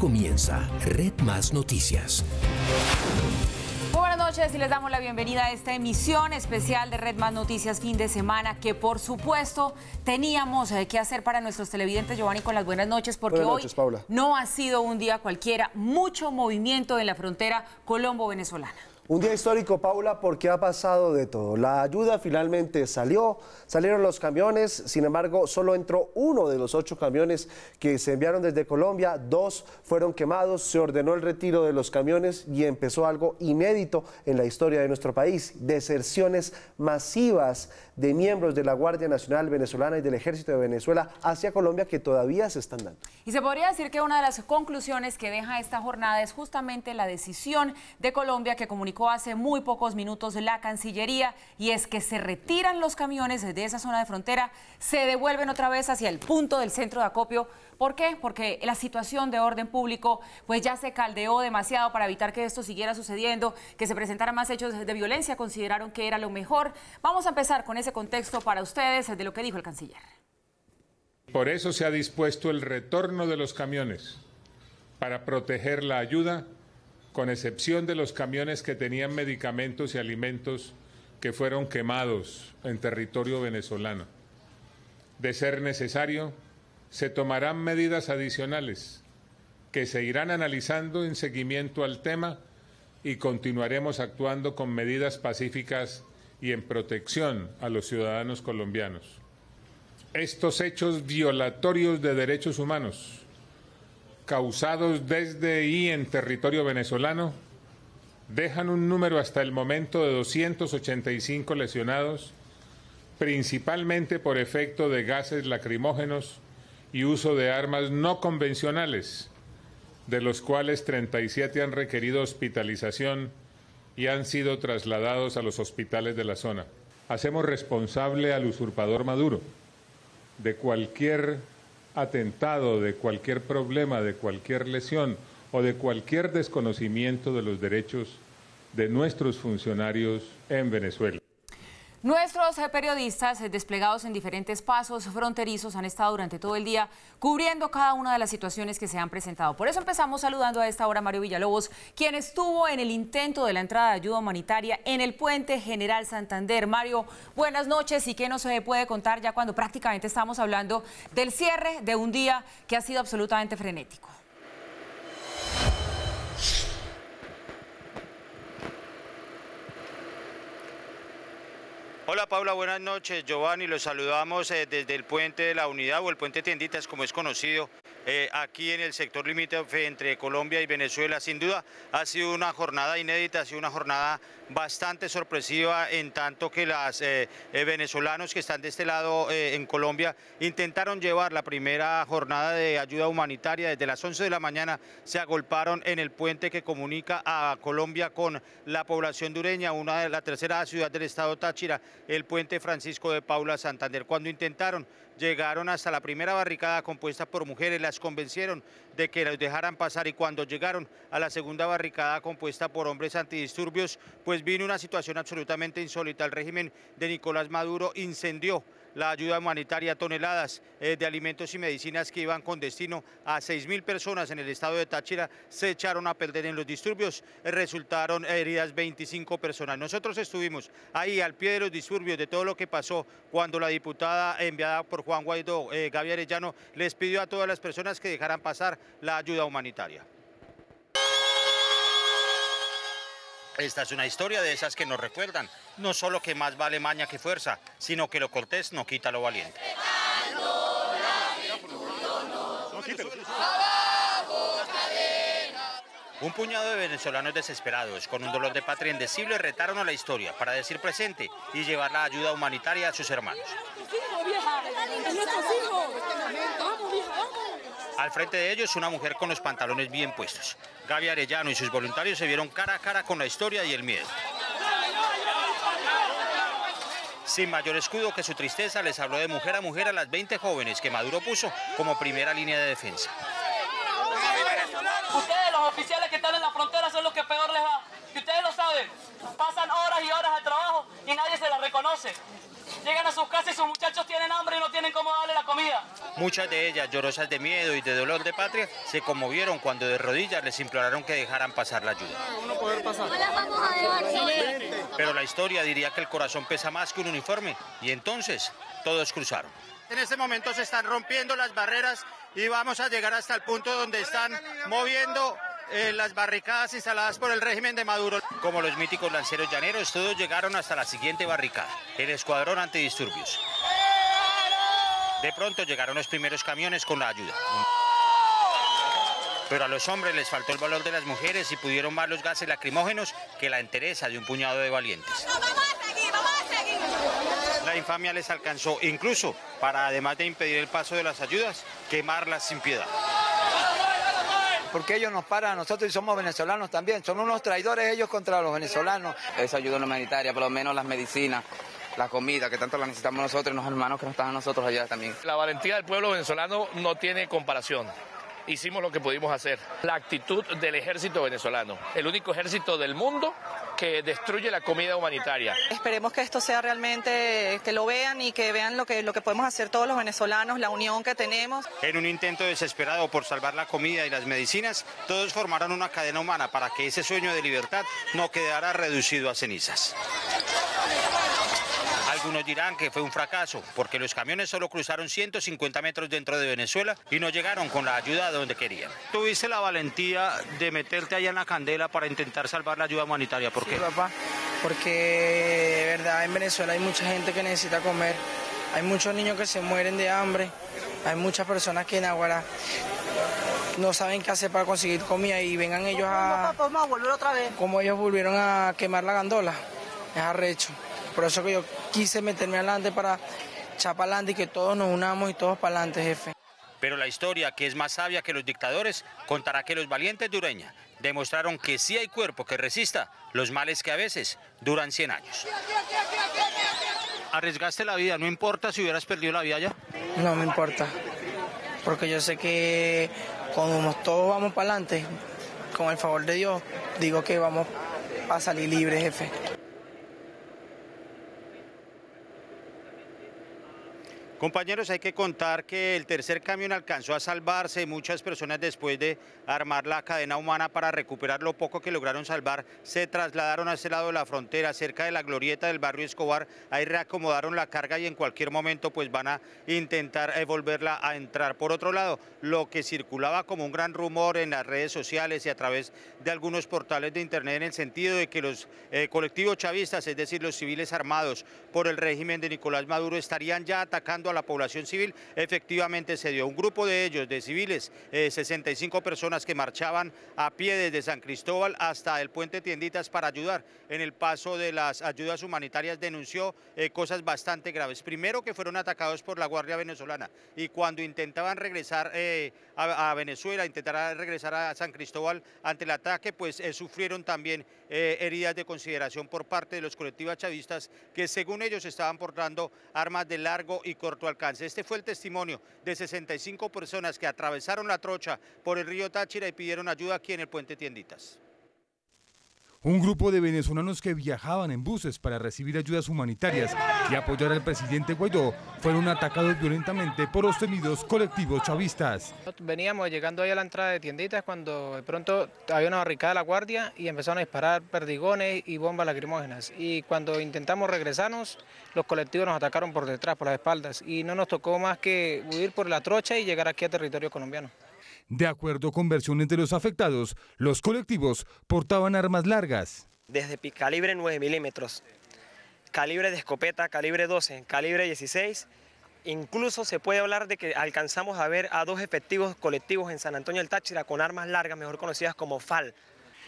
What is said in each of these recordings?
comienza Red Más Noticias. Muy buenas noches y les damos la bienvenida a esta emisión especial de Red Más Noticias fin de semana, que por supuesto teníamos que hacer para nuestros televidentes. Giovanni, con las buenas noches, porque buenas noches, hoy Paula. No ha sido un día cualquiera, mucho movimiento en la frontera colombo-venezolana. Un día histórico, Paula, porque ha pasado de todo. La ayuda finalmente salieron los camiones, sin embargo, solo entró uno de los 8 camiones que se enviaron desde Colombia, 2 fueron quemados, se ordenó el retiro de los camiones y empezó algo inédito en la historia de nuestro país: deserciones masivas de miembros de la Guardia Nacional Venezolana y del Ejército de Venezuela hacia Colombia, que todavía se están dando. Y se podría decir que una de las conclusiones que deja esta jornada es justamente la decisión de Colombia, que comunicó hace muy pocos minutos la Cancillería, y es que se retiran los camiones de esa zona de frontera, se devuelven otra vez hacia el punto del centro de acopio. ¿Por qué? Porque la situación de orden público pues ya se caldeó demasiado. Para evitar que esto siguiera sucediendo, que se presentaran más hechos de violencia, consideraron que era lo mejor. Vamos a empezar con ese contexto para ustedes de lo que dijo el canciller. Por eso se ha dispuesto el retorno de los camiones, para proteger la ayuda, con excepción de los camiones que tenían medicamentos y alimentos que fueron quemados en territorio venezolano. De ser necesario, se tomarán medidas adicionales que se irán analizando en seguimiento al tema, y continuaremos actuando con medidas pacíficas y en protección a los ciudadanos colombianos. Estos hechos violatorios de derechos humanos, causados desde y en territorio venezolano, dejan un número hasta el momento de 285 lesionados, principalmente por efecto de gases lacrimógenos y uso de armas no convencionales, de los cuales 37 han requerido hospitalización y han sido trasladados a los hospitales de la zona. Hacemos responsable al usurpador Maduro de cualquier atentado, de cualquier problema, de cualquier lesión o de cualquier desconocimiento de los derechos de nuestros funcionarios en Venezuela. Nuestros periodistas desplegados en diferentes pasos fronterizos han estado durante todo el día cubriendo cada una de las situaciones que se han presentado. Por eso empezamos saludando a esta hora a Mario Villalobos, quien estuvo en el intento de la entrada de ayuda humanitaria en el Puente General Santander. Mario, buenas noches. ¿Y qué nos puede contar ya cuando prácticamente estamos hablando del cierre de un día que ha sido absolutamente frenético? Hola Paula, buenas noches. Giovanni, los saludamos desde el Puente de la Unidad, o el Puente Tienditas, como es conocido, aquí en el sector limítrofe entre Colombia y Venezuela. Sin duda ha sido una jornada inédita, ha sido una jornada bastante sorpresiva, en tanto que los venezolanos que están de este lado en Colombia intentaron llevar la primera jornada de ayuda humanitaria. Desde las 11 de la mañana se agolparon en el puente que comunica a Colombia con la población dureña, una de la tercera ciudad del estado Táchira, el Puente Francisco de Paula, Santander. Cuando intentaron, llegaron hasta la primera barricada compuesta por mujeres, las convencieron de que los dejaran pasar, y cuando llegaron a la segunda barricada compuesta por hombres antidisturbios, pues vino una situación absolutamente insólita. El régimen de Nicolás Maduro incendió la ayuda humanitaria, toneladas de alimentos y medicinas que iban con destino a 6.000 personas en el estado de Táchira se echaron a perder en los disturbios, resultaron heridas 25 personas. Nosotros estuvimos ahí al pie de los disturbios, de todo lo que pasó cuando la diputada enviada por Juan Guaidó, Gaby Arellano, les pidió a todas las personas que dejaran pasar la ayuda humanitaria. Esta es una historia de esas que nos recuerdan, no solo que más vale maña que fuerza, sino que lo cortés no quita lo valiente. Un puñado de venezolanos desesperados, con un dolor de patria indecible, retaron a la historia para decir presente y llevar la ayuda humanitaria a sus hermanos. Al frente de ellos, una mujer con los pantalones bien puestos. Gaby Arellano y sus voluntarios se vieron cara a cara con la historia y el miedo. Sin mayor escudo que su tristeza, les habló de mujer a mujer a las 20 jóvenes que Maduro puso como primera línea de defensa. Ustedes, los oficiales que están en la frontera, son los que peor les va. Y ustedes lo saben, pasan horas y horas al trabajo y nadie se las reconoce. Llegan a sus casas y sus muchachos tienen hambre y no tienen cómo darle la comida. Muchas de ellas, llorosas de miedo y de dolor de patria, se conmovieron cuando de rodillas les imploraron que dejaran pasar la ayuda. Pero la historia diría que el corazón pesa más que un uniforme, y entonces todos cruzaron. En este momento se están rompiendo las barreras y vamos a llegar hasta el punto donde están moviendo las barricadas instaladas por el régimen de Maduro. Como los míticos lanceros llaneros, todos llegaron hasta la siguiente barricada, el escuadrón antidisturbios. De pronto llegaron los primeros camiones con la ayuda. Pero a los hombres les faltó el valor de las mujeres y pudieron más los gases lacrimógenos que la entereza de un puñado de valientes. La infamia les alcanzó incluso para, además de impedir el paso de las ayudas, quemarlas sin piedad. Porque ellos nos paran a nosotros y somos venezolanos también. Son unos traidores ellos contra los venezolanos. Esa ayuda humanitaria, por lo menos las medicinas, la comida, que tanto la necesitamos nosotros y los hermanos que nos están a nosotros allá también. La valentía del pueblo venezolano no tiene comparación. Hicimos lo que pudimos hacer. La actitud del ejército venezolano, el único ejército del mundo que destruye la comida humanitaria. Esperemos que esto sea realmente, que lo vean y que vean lo que podemos hacer todos los venezolanos, la unión que tenemos. En un intento desesperado por salvar la comida y las medicinas, todos formaron una cadena humana para que ese sueño de libertad no quedara reducido a cenizas. Algunos dirán que fue un fracaso, porque los camiones solo cruzaron 150 metros dentro de Venezuela y no llegaron con la ayuda donde querían. ¿Tuviste la valentía de meterte allá en la candela para intentar salvar la ayuda humanitaria? ¿Por qué? Sí, papá, porque de verdad en Venezuela hay mucha gente que necesita comer, hay muchos niños que se mueren de hambre, hay muchas personas que en Aguara no saben qué hacer para conseguir comida y vengan ellos a... Vamos a volver otra vez. Como ellos volvieron a quemar la gandola, es arrecho. Por eso que yo quise meterme adelante para echar para adelante y que todos nos unamos y todos para adelante, jefe. Pero la historia, que es más sabia que los dictadores, contará que los valientes de Ureña demostraron que sí hay cuerpo que resista los males que a veces duran 100 años. ¿Arriesgaste la vida? ¿No importa si hubieras perdido la vida ya? No me importa, porque yo sé que cuando todos vamos para adelante, con el favor de Dios, digo que vamos a salir libres, jefe. Compañeros, hay que contar que el tercer camión alcanzó a salvarse. Muchas personas, después de armar la cadena humana para recuperar lo poco que lograron salvar, se trasladaron a ese lado de la frontera, cerca de la glorieta del barrio Escobar. Ahí reacomodaron la carga y en cualquier momento pues van a intentar volverla a entrar. Por otro lado, lo que circulaba como un gran rumor en las redes sociales y a través de algunos portales de internet, en el sentido de que los colectivos chavistas, es decir, los civiles armados por el régimen de Nicolás Maduro, estarían ya atacando a la población civil, efectivamente se dio. Un grupo de ellos, de civiles, 65 personas que marchaban a pie desde San Cristóbal hasta el puente Tienditas para ayudar en el paso de las ayudas humanitarias, denunció cosas bastante graves. Primero, que fueron atacados por la Guardia Venezolana y cuando intentaban regresar a Venezuela, intentar regresar a San Cristóbal ante el ataque, pues sufrieron también heridas de consideración por parte de los colectivos chavistas que según ellos estaban portando armas de largo y corto alcance. Este fue el testimonio de 65 personas que atravesaron la trocha por el río Táchira y pidieron ayuda aquí en el puente Tienditas. Un grupo de venezolanos que viajaban en buses para recibir ayudas humanitarias y apoyar al presidente Guaidó fueron atacados violentamente por los temidos colectivos chavistas. Veníamos llegando ahí a la entrada de Tienditas cuando de pronto había una barricada de la Guardia y empezaron a disparar perdigones y bombas lacrimógenas. Y cuando intentamos regresarnos, los colectivos nos atacaron por detrás, por las espaldas, y no nos tocó más que huir por la trocha y llegar aquí a territorio colombiano. De acuerdo con versiones de los afectados, los colectivos portaban armas largas. Desde calibre 9 milímetros, calibre de escopeta, calibre 12, calibre 16, incluso se puede hablar de que alcanzamos a ver a 2 efectivos colectivos en San Antonio del Táchira con armas largas, mejor conocidas como FAL.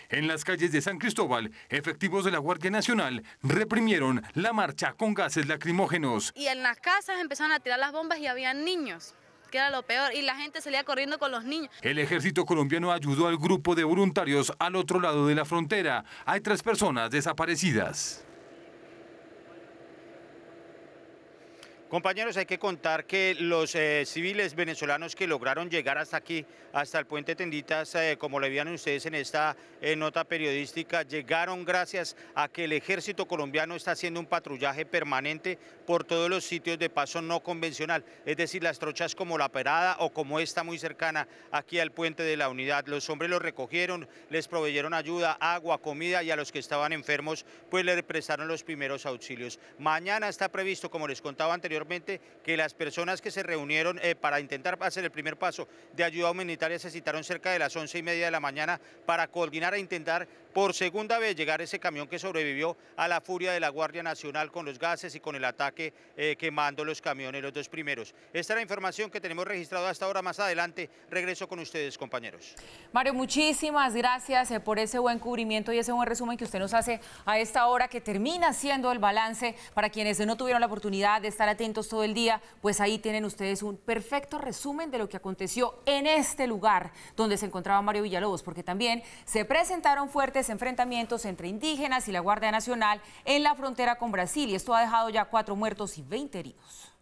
En las calles de San Cristóbal, efectivos de la Guardia Nacional reprimieron la marcha con gases lacrimógenos. Y en las casas empezaron a tirar las bombas y había niños, que era lo peor, y la gente salía corriendo con los niños. El ejército colombiano ayudó al grupo de voluntarios al otro lado de la frontera. Hay 3 personas desaparecidas. Compañeros, hay que contar que los civiles venezolanos que lograron llegar hasta aquí, hasta el puente Tenditas, como le veían ustedes en esta nota periodística, llegaron gracias a que el ejército colombiano está haciendo un patrullaje permanente por todos los sitios de paso no convencional, es decir, las trochas como La Perada o como esta muy cercana aquí al puente de la Unidad. Los hombres los recogieron, les proveyeron ayuda, agua, comida y a los que estaban enfermos pues les prestaron los primeros auxilios. Mañana está previsto, como les contaba anteriormente, que las personas que se reunieron para intentar hacer el primer paso de ayuda humanitaria se citaron cerca de las 11:30 de la mañana para coordinar e intentar por segunda vez llegar ese camión que sobrevivió a la furia de la Guardia Nacional con los gases y con el ataque quemando los camiones, los dos primeros. Esta es la información que tenemos registrado hasta ahora. Más adelante regreso con ustedes, compañeros. Mario, muchísimas gracias por ese buen cubrimiento y ese buen resumen que usted nos hace a esta hora, que termina siendo el balance para quienes no tuvieron la oportunidad de estar atentos todo el día. Pues ahí tienen ustedes un perfecto resumen de lo que aconteció en este lugar donde se encontraba Mario Villalobos, porque también se presentaron fuertes enfrentamientos entre indígenas y la Guardia Nacional en la frontera con Brasil, y esto ha dejado ya 4 muertos y 20 heridos.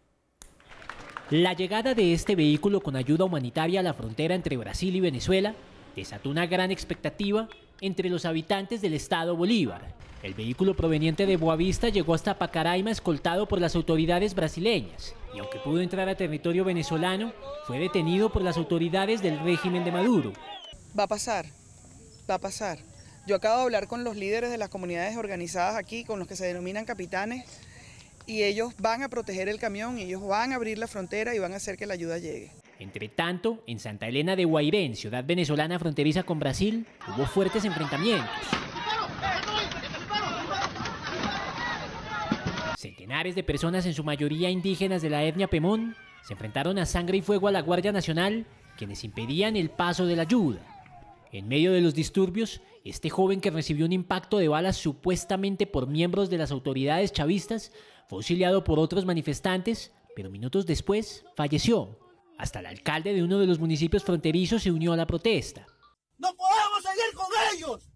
La llegada de este vehículo con ayuda humanitaria a la frontera entre Brasil y Venezuela desató una gran expectativa entre los habitantes del estado Bolívar. El vehículo proveniente de Boavista llegó hasta Pacaraima escoltado por las autoridades brasileñas, y aunque pudo entrar a territorio venezolano, fue detenido por las autoridades del régimen de Maduro. Va a pasar, va a pasar. Yo acabo de hablar con los líderes de las comunidades organizadas aquí, con los que se denominan capitanes, y ellos van a proteger el camión, ellos van a abrir la frontera y van a hacer que la ayuda llegue. Entre tanto, en Santa Elena de Guairén, ciudad venezolana fronteriza con Brasil, hubo fuertes enfrentamientos. Centenares de personas, en su mayoría indígenas de la etnia Pemón, se enfrentaron a sangre y fuego a la Guardia Nacional, quienes impedían el paso de la ayuda. En medio de los disturbios, este joven, que recibió un impacto de balas supuestamente por miembros de las autoridades chavistas, fue auxiliado por otros manifestantes, pero minutos después falleció. Hasta el alcalde de uno de los municipios fronterizos se unió a la protesta. ¡No podemos seguir con ellos!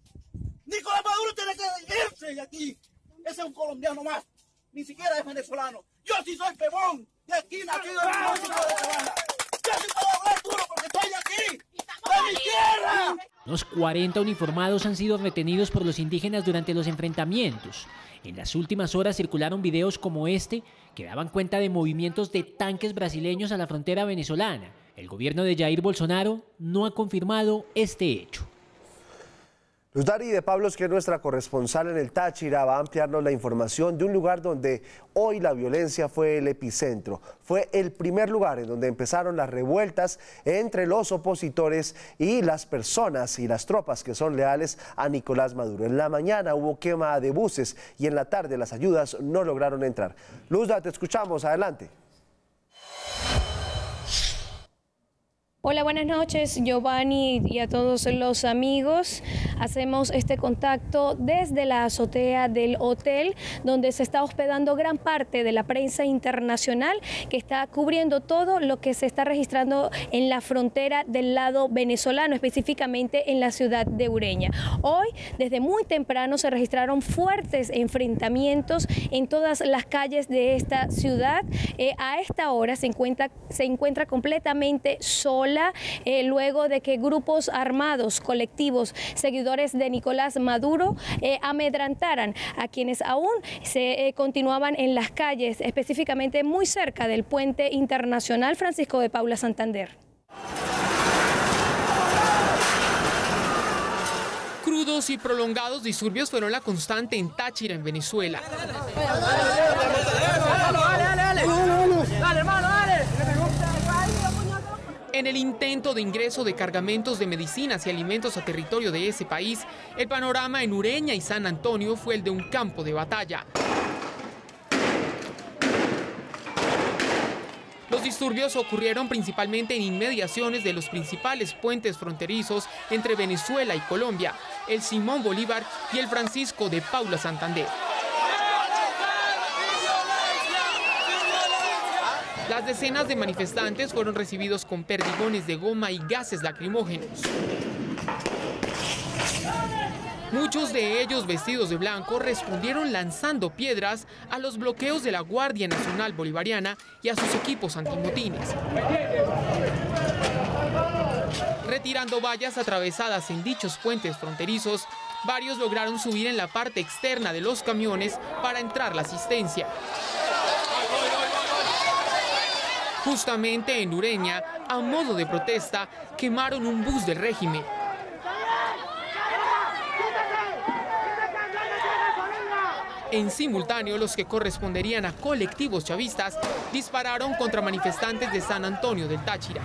Nicolás Maduro tiene que irse de aquí. Ese es un colombiano más. Ni siquiera es venezolano. Yo sí soy Pemón, de aquí nacido en el músico de Sabana. Yo sí puedo hablar duro porque estoy aquí, de mi tierra. Unos 40 uniformados han sido retenidos por los indígenas durante los enfrentamientos. En las últimas horas circularon videos como este que daban cuenta de movimientos de tanques brasileños a la frontera venezolana. El gobierno de Jair Bolsonaro no ha confirmado este hecho. Luz Dari de Pablos, que es nuestra corresponsal en el Táchira, va a ampliarnos la información de un lugar donde hoy la violencia fue el epicentro. Fue el primer lugar en donde empezaron las revueltas entre los opositores y las personas y las tropas que son leales a Nicolás Maduro. En la mañana hubo quema de buses y en la tarde las ayudas no lograron entrar. Luz, te escuchamos, adelante. Hola, buenas noches, Giovanni, y a todos los amigos. Hacemos este contacto desde la azotea del hotel, donde se está hospedando gran parte de la prensa internacional, que está cubriendo todo lo que se está registrando en la frontera del lado venezolano, específicamente en la ciudad de Ureña. Hoy, desde muy temprano, se registraron fuertes enfrentamientos en todas las calles de esta ciudad. A esta hora se encuentra completamente sola, luego de que grupos armados, colectivos, seguidores de Nicolás Maduro, amedrantaran a quienes aún se continuaban en las calles, específicamente muy cerca del puente internacional Francisco de Paula Santander. Crudos y prolongados disturbios fueron la constante en Táchira, en Venezuela. En el intento de ingreso de cargamentos de medicinas y alimentos a territorio de ese país, el panorama en Ureña y San Antonio fue el de un campo de batalla. Los disturbios ocurrieron principalmente en inmediaciones de los principales puentes fronterizos entre Venezuela y Colombia, el Simón Bolívar y el Francisco de Paula Santander. Las decenas de manifestantes fueron recibidos con perdigones de goma y gases lacrimógenos. Muchos de ellos vestidos de blanco respondieron lanzando piedras a los bloqueos de la Guardia Nacional Bolivariana y a sus equipos antimotines. Retirando vallas atravesadas en dichos puentes fronterizos, varios lograron subir en la parte externa de los camiones para entrar la asistencia. Justamente en Ureña, a modo de protesta, quemaron un bus del régimen. En simultáneo, los que corresponderían a colectivos chavistas dispararon contra manifestantes de San Antonio del Táchira.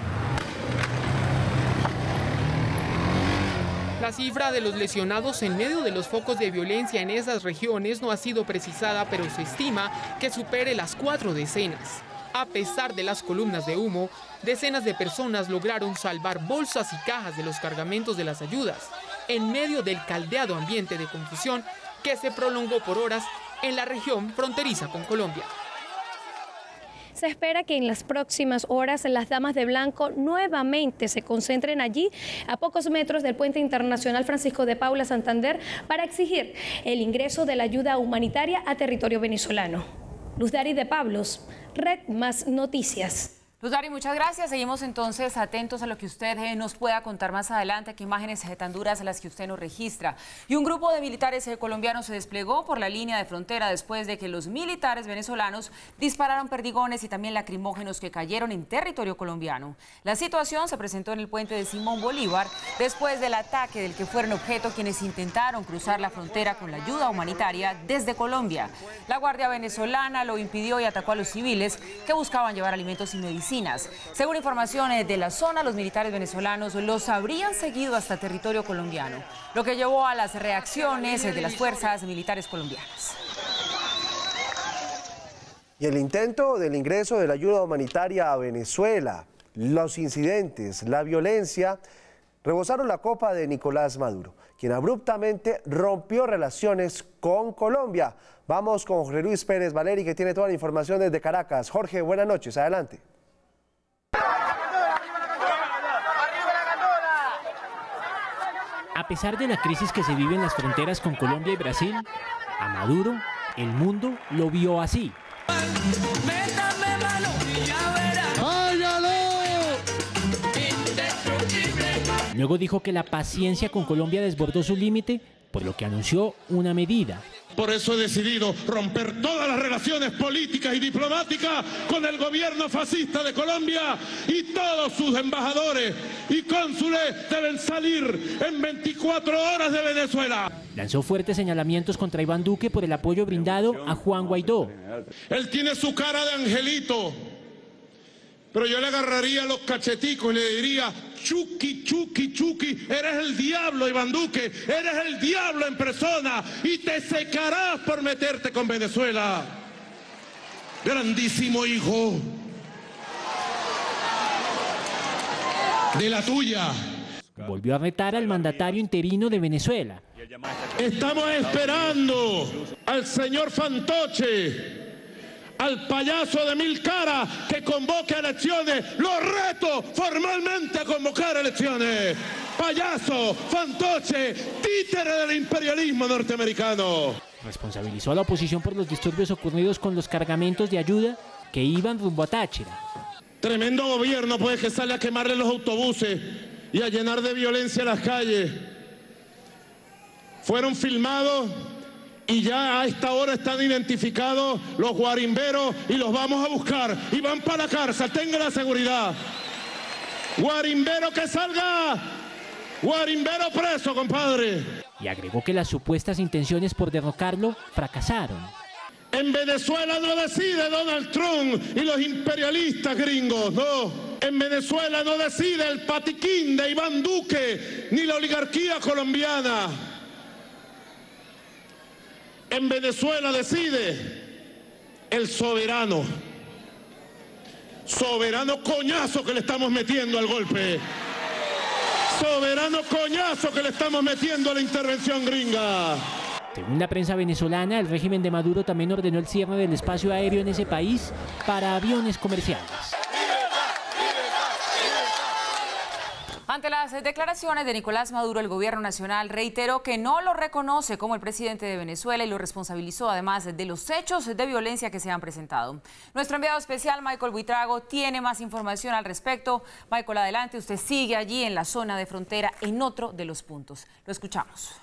La cifra de los lesionados en medio de los focos de violencia en esas regiones no ha sido precisada, pero se estima que supere las 4 decenas. A pesar de las columnas de humo, decenas de personas lograron salvar bolsas y cajas de los cargamentos de las ayudas, en medio del caldeado ambiente de confusión que se prolongó por horas en la región fronteriza con Colombia. Se espera que en las próximas horas las damas de blanco nuevamente se concentren allí, a pocos metros del puente internacional Francisco de Paula Santander, para exigir el ingreso de la ayuda humanitaria a territorio venezolano. Luz Dari de Pablos, Red Más Noticias. Luz Dari, muchas gracias. Seguimos entonces atentos a lo que usted nos pueda contar más adelante, qué imágenes tan duras las que usted nos registra. Y un grupo de militares colombianos se desplegó por la línea de frontera después de que los militares venezolanos dispararon perdigones y también lacrimógenos que cayeron en territorio colombiano. La situación se presentó en el puente de Simón Bolívar después del ataque del que fueron objeto quienes intentaron cruzar la frontera con la ayuda humanitaria desde Colombia. La Guardia venezolana lo impidió y atacó a los civiles que buscaban llevar alimentos y medicinas. Según información de la zona, los militares venezolanos los habrían seguido hasta territorio colombiano, lo que llevó a las reacciones de las fuerzas militares colombianas. Y el intento del ingreso de la ayuda humanitaria a Venezuela, los incidentes, la violencia, rebosaron la copa de Nicolás Maduro, quien abruptamente rompió relaciones con Colombia. Vamos con Jorge Luis Pérez Valeri, que tiene toda la información desde Caracas. Jorge, buenas noches, adelante. A pesar de la crisis que se vive en las fronteras con Colombia y Brasil, a Maduro el mundo lo vio así. Luego dijo que la paciencia con Colombia desbordó su límite, por lo que anunció una medida. Por eso he decidido romper todas las relaciones políticas y diplomáticas con el gobierno fascista de Colombia, y todos sus embajadores y cónsules deben salir en 24 horas de Venezuela. Lanzó fuertes señalamientos contra Iván Duque por el apoyo brindado a Juan Guaidó. Él tiene su cara de angelito, pero yo le agarraría los cacheticos y le diría: Chucky, Chucky, Chucky, eres el diablo, Iván Duque, eres el diablo en persona y te secarás por meterte con Venezuela. Grandísimo hijo de la tuya. Volvió a retar al mandatario interino de Venezuela. Estamos esperando al señor Fantoche, al payaso de 1000 caras, que convoque a elecciones. Lo reto formalmente a convocar elecciones. Payaso, fantoche, títere del imperialismo norteamericano. Responsabilizó a la oposición por los disturbios ocurridos con los cargamentos de ayuda que iban rumbo a Táchira. Tremendo gobierno, pues, que sale a quemarle los autobuses y a llenar de violencia las calles. Fueron filmados y ya a esta hora están identificados los guarimberos y los vamos a buscar y van para la cárcel, tenga la seguridad. Guarimbero que salga, guarimbero preso, compadre. Y agregó que las supuestas intenciones por derrocarlo fracasaron. En Venezuela no decide Donald Trump y los imperialistas gringos, no. En Venezuela no decide el patiquín de Iván Duque ni la oligarquía colombiana. En Venezuela decide el soberano. Soberano coñazo que le estamos metiendo al golpe. Soberano coñazo que le estamos metiendo a la intervención gringa. Según la prensa venezolana, el régimen de Maduro también ordenó el cierre del espacio aéreo en ese país para aviones comerciales. Ante las declaraciones de Nicolás Maduro, el gobierno nacional reiteró que no lo reconoce como el presidente de Venezuela y lo responsabilizó además de los hechos de violencia que se han presentado. Nuestro enviado especial, Michael Buitrago, tiene más información al respecto. Michael, adelante, usted sigue allí en la zona de frontera en otro de los puntos. Lo escuchamos.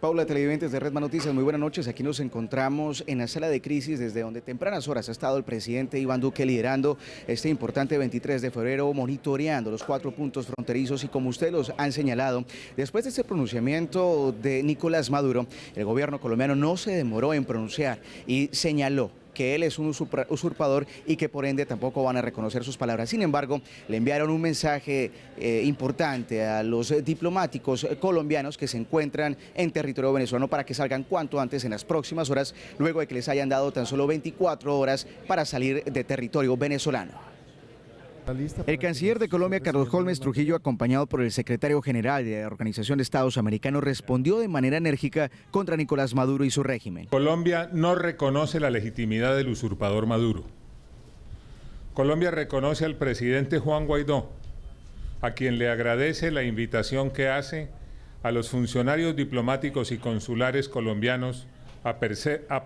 Paula, televidentes de Red Más Noticias, muy buenas noches. Aquí nos encontramos en la sala de crisis desde donde tempranas horas ha estado el presidente Iván Duque liderando este importante 23 de febrero, monitoreando los 4 puntos fronterizos y como ustedes los han señalado, después de este pronunciamiento de Nicolás Maduro, el gobierno colombiano no se demoró en pronunciar y señaló que él es un usurpador y que por ende tampoco van a reconocer sus palabras. Sin embargo, le enviaron un mensaje importante a los diplomáticos colombianos que se encuentran en territorio venezolano para que salgan cuanto antes en las próximas horas, luego de que les hayan dado tan solo 24 horas para salir de territorio venezolano. El canciller de Colombia, Carlos Holmes Trujillo, acompañado por el secretario general de la Organización de Estados Americanos, respondió de manera enérgica contra Nicolás Maduro y su régimen. Colombia no reconoce la legitimidad del usurpador Maduro. Colombia reconoce al presidente Juan Guaidó, a quien le agradece la invitación que hace a los funcionarios diplomáticos y consulares colombianos a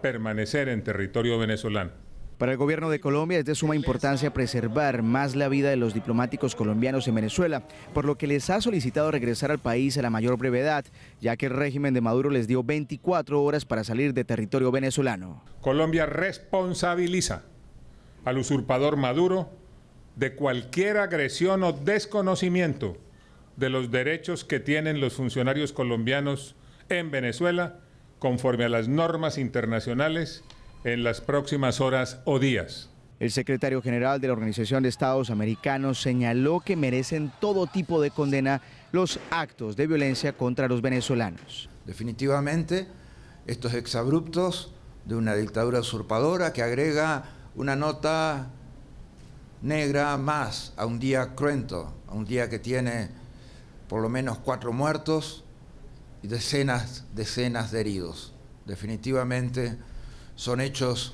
permanecer en territorio venezolano. Para el gobierno de Colombia es de suma importancia preservar más la vida de los diplomáticos colombianos en Venezuela, por lo que les ha solicitado regresar al país a la mayor brevedad, ya que el régimen de Maduro les dio 24 horas para salir de territorio venezolano. Colombia responsabiliza al usurpador Maduro de cualquier agresión o desconocimiento de los derechos que tienen los funcionarios colombianos en Venezuela, conforme a las normas internacionales, en las próximas horas o días. El secretario general de la Organización de Estados Americanos señaló que merecen todo tipo de condena los actos de violencia contra los venezolanos. Definitivamente, estos exabruptos de una dictadura usurpadora que agrega una nota negra más a un día cruento, a un día que tiene por lo menos 4 muertos y decenas de heridos. Definitivamente, son hechos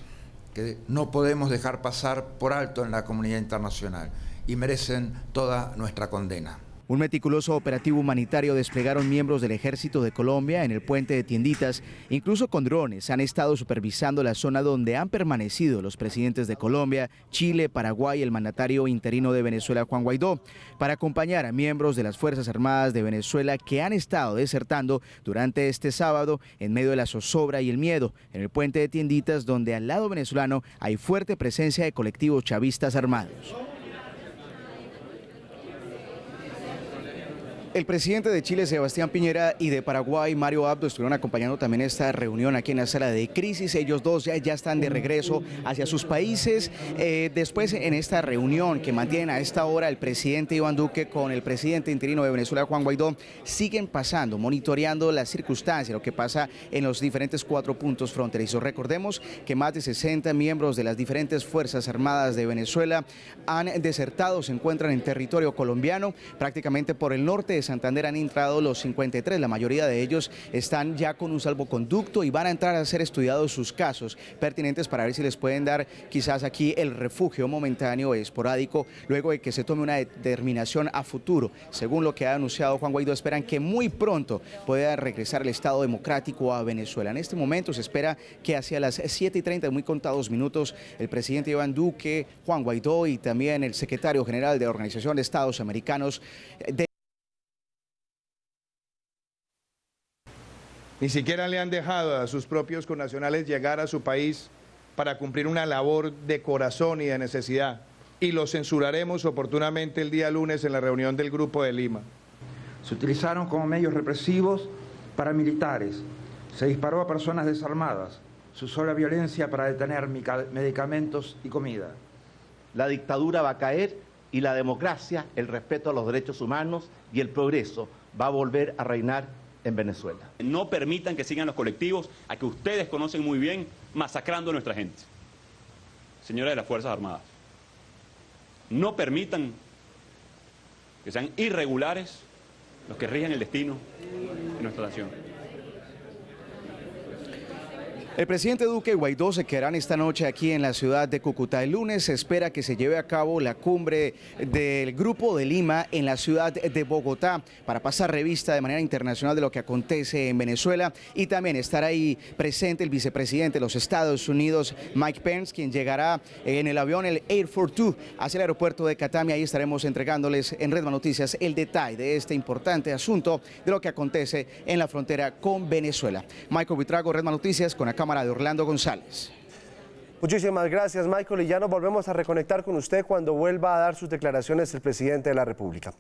que no podemos dejar pasar por alto en la comunidad internacional y merecen toda nuestra condena. Un meticuloso operativo humanitario desplegaron miembros del Ejército de Colombia en el puente de Tienditas. Incluso con drones han estado supervisando la zona donde han permanecido los presidentes de Colombia, Chile, Paraguay y el mandatario interino de Venezuela, Juan Guaidó, para acompañar a miembros de las Fuerzas Armadas de Venezuela que han estado desertando durante este sábado en medio de la zozobra y el miedo en el puente de Tienditas, donde al lado venezolano hay fuerte presencia de colectivos chavistas armados. El presidente de Chile, Sebastián Piñera, y de Paraguay, Mario Abdo, estuvieron acompañando también esta reunión aquí en la sala de crisis. Ellos dos ya están de regreso hacia sus países. Después, en esta reunión que mantienen a esta hora el presidente Iván Duque con el presidente interino de Venezuela, Juan Guaidó, siguen pasando, monitoreando las circunstancias, lo que pasa en los diferentes 4 puntos fronterizos. Recordemos que más de 60 miembros de las diferentes Fuerzas Armadas de Venezuela han desertado, se encuentran en territorio colombiano, prácticamente por el norte de Santander han entrado los 53, la mayoría de ellos están ya con un salvoconducto y van a entrar a ser estudiados sus casos pertinentes para ver si les pueden dar quizás aquí el refugio momentáneo esporádico luego de que se tome una determinación a futuro. Según lo que ha anunciado Juan Guaidó, esperan que muy pronto pueda regresar el Estado democrático a Venezuela. En este momento se espera que hacia las 7:30, muy contados minutos, el presidente Iván Duque, Juan Guaidó y también el secretario general de la Organización de Estados Americanos Ni siquiera le han dejado a sus propios connacionales llegar a su país para cumplir una labor de corazón y de necesidad. Y lo censuraremos oportunamente el día lunes en la reunión del Grupo de Lima. Se utilizaron como medios represivos paramilitares. Se disparó a personas desarmadas. Se usó la violencia para detener medicamentos y comida. La dictadura va a caer y la democracia, el respeto a los derechos humanos y el progreso va a volver a reinar en Venezuela. No permitan que sigan los colectivos a que ustedes conocen muy bien masacrando a nuestra gente. Señores de las Fuerzas Armadas, no permitan que sean irregulares los que rigen el destino de nuestra nación. El presidente Duque y Guaidó se quedarán esta noche aquí en la ciudad de Cúcuta. El lunes se espera que se lleve a cabo la cumbre del Grupo de Lima en la ciudad de Bogotá para pasar revista de manera internacional de lo que acontece en Venezuela, y también estará ahí presente el vicepresidente de los Estados Unidos, Mike Pence, quien llegará en el avión, el Air Force 2, hacia el aeropuerto de Katami. Ahí estaremos entregándoles en Redman Noticias el detalle de este importante asunto de lo que acontece en la frontera con Venezuela. Michael Buitrago, Redman Noticias, con la cámara de Orlando González. Muchísimas gracias, Michael, y ya nos volvemos a reconectar con usted cuando vuelva a dar sus declaraciones el presidente de la República.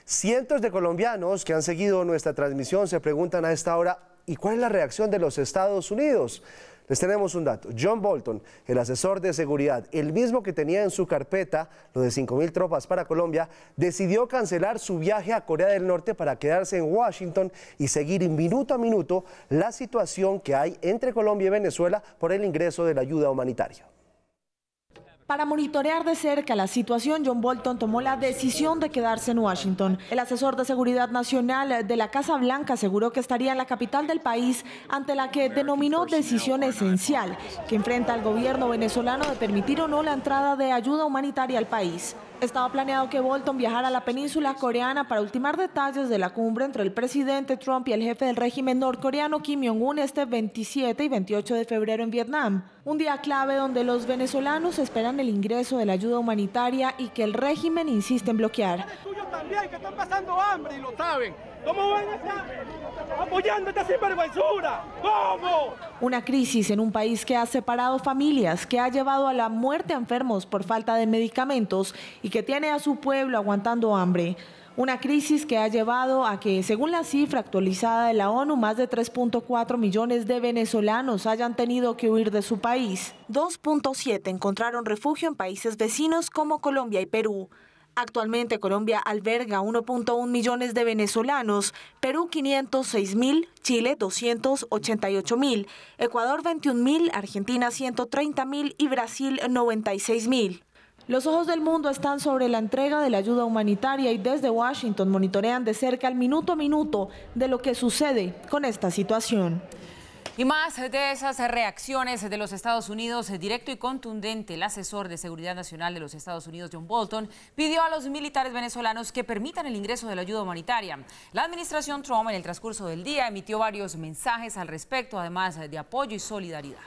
Cientos de colombianos que han seguido nuestra transmisión se preguntan a esta hora, ¿y cuál es la reacción de los Estados Unidos? Les tenemos un dato. John Bolton, el asesor de seguridad, el mismo que tenía en su carpeta lo de 5.000 tropas para Colombia, decidió cancelar su viaje a Corea del Norte para quedarse en Washington y seguir minuto a minuto la situación que hay entre Colombia y Venezuela por el ingreso de la ayuda humanitaria. Para monitorear de cerca la situación, John Bolton tomó la decisión de quedarse en Washington. El asesor de seguridad nacional de la Casa Blanca aseguró que estaría en la capital del país ante la que denominó decisión esencial que enfrenta al gobierno venezolano de permitir o no la entrada de ayuda humanitaria al país. Estaba planeado que Bolton viajara a la península coreana para ultimar detalles de la cumbre entre el presidente Trump y el jefe del régimen norcoreano Kim Jong-un este 27 y 28 de febrero en Vietnam. Un día clave donde los venezolanos esperan el ingreso de la ayuda humanitaria y que el régimen insiste en bloquear. Tuyos también, que están pasando hambre y lo saben. ¿Cómo van a estar apoyando esta sinvergüenzura? ¿Cómo? Una crisis en un país que ha separado familias, que ha llevado a la muerte a enfermos por falta de medicamentos y que tiene a su pueblo aguantando hambre. Una crisis que ha llevado a que, según la cifra actualizada de la ONU, más de 3.4 millones de venezolanos hayan tenido que huir de su país. 2.7 encontraron refugio en países vecinos como Colombia y Perú. Actualmente Colombia alberga 1.1 millones de venezolanos, Perú 506.000, Chile 288.000, Ecuador 21.000, Argentina 130.000 y Brasil 96.000. Los ojos del mundo están sobre la entrega de la ayuda humanitaria y desde Washington monitorean de cerca el minuto a minuto de lo que sucede con esta situación. Y más de esas reacciones de los Estados Unidos, directo y contundente, el asesor de Seguridad Nacional de los Estados Unidos, John Bolton, pidió a los militares venezolanos que permitan el ingreso de la ayuda humanitaria. La administración Trump en el transcurso del día emitió varios mensajes al respecto, además de apoyo y solidaridad.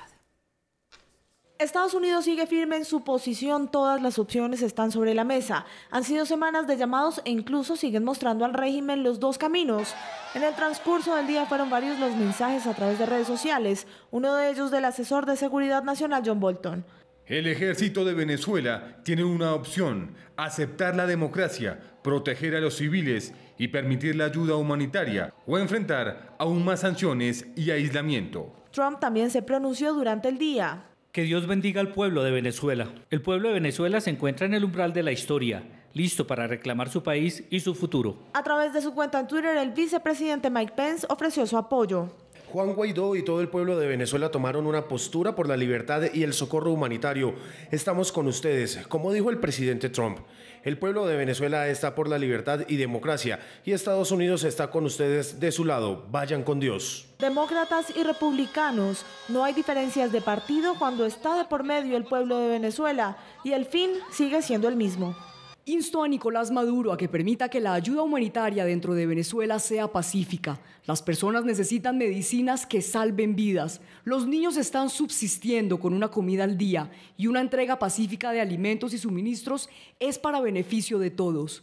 Estados Unidos sigue firme en su posición, todas las opciones están sobre la mesa. Han sido semanas de llamados e incluso siguen mostrando al régimen los dos caminos. En el transcurso del día fueron varios los mensajes a través de redes sociales, uno de ellos del asesor de Seguridad Nacional, John Bolton. El ejército de Venezuela tiene una opción: aceptar la democracia, proteger a los civiles y permitir la ayuda humanitaria, o enfrentar aún más sanciones y aislamiento. Trump también se pronunció durante el día. Que Dios bendiga al pueblo de Venezuela. El pueblo de Venezuela se encuentra en el umbral de la historia, listo para reclamar su país y su futuro. A través de su cuenta en Twitter, el vicepresidente Mike Pence ofreció su apoyo. Juan Guaidó y todo el pueblo de Venezuela tomaron una postura por la libertad y el socorro humanitario. Estamos con ustedes, como dijo el presidente Trump. El pueblo de Venezuela está por la libertad y democracia, y Estados Unidos está con ustedes de su lado. Vayan con Dios. Demócratas y republicanos, no hay diferencias de partido cuando está de por medio el pueblo de Venezuela, y el fin sigue siendo el mismo. Insto a Nicolás Maduro a que permita que la ayuda humanitaria dentro de Venezuela sea pacífica. Las personas necesitan medicinas que salven vidas. Los niños están subsistiendo con una comida al día y una entrega pacífica de alimentos y suministros es para beneficio de todos.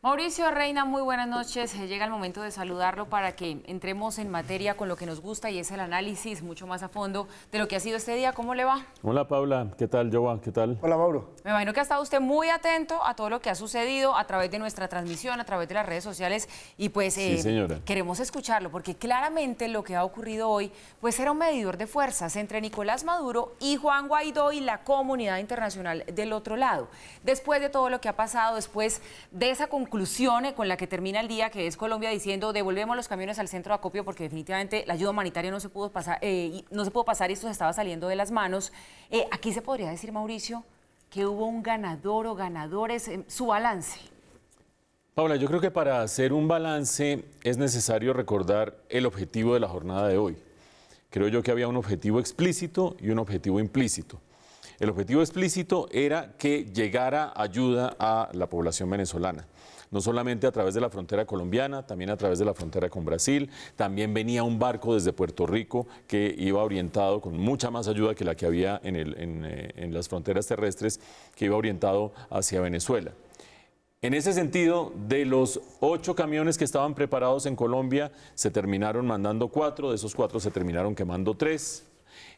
Mauricio Reina, muy buenas noches. Llega el momento de saludarlo para que entremos en materia con lo que nos gusta y es el análisis mucho más a fondo de lo que ha sido este día. ¿Cómo le va? Hola Paula, ¿qué tal Joan? ¿Qué tal? Hola Mauro. Me imagino que ha estado usted muy atento a todo lo que ha sucedido a través de nuestra transmisión, a través de las redes sociales y pues sí, señora. Queremos escucharlo porque claramente lo que ha ocurrido hoy pues era un medidor de fuerzas entre Nicolás Maduro y Juan Guaidó y la comunidad internacional del otro lado. Después de todo lo que ha pasado, después de esa conclusión con la que termina el día, que es Colombia diciendo devolvemos los camiones al centro de acopio porque definitivamente la ayuda humanitaria no se pudo pasar y esto se estaba saliendo de las manos. Aquí se podría decir, Mauricio, que hubo un ganador o ganadores, su balance. Paula, yo creo que para hacer un balance es necesario recordar el objetivo de la jornada de hoy. creo yo que había un objetivo explícito y un objetivo implícito. El objetivo explícito era que llegara ayuda a la población venezolana, no solamente a través de la frontera colombiana, también a través de la frontera con Brasil. También venía un barco desde Puerto Rico que iba orientado con mucha más ayuda que la que había en las fronteras terrestres, que iba orientado hacia Venezuela. En ese sentido, de los 8 camiones que estaban preparados en Colombia, se terminaron mandando 4, de esos 4 se terminaron quemando 3.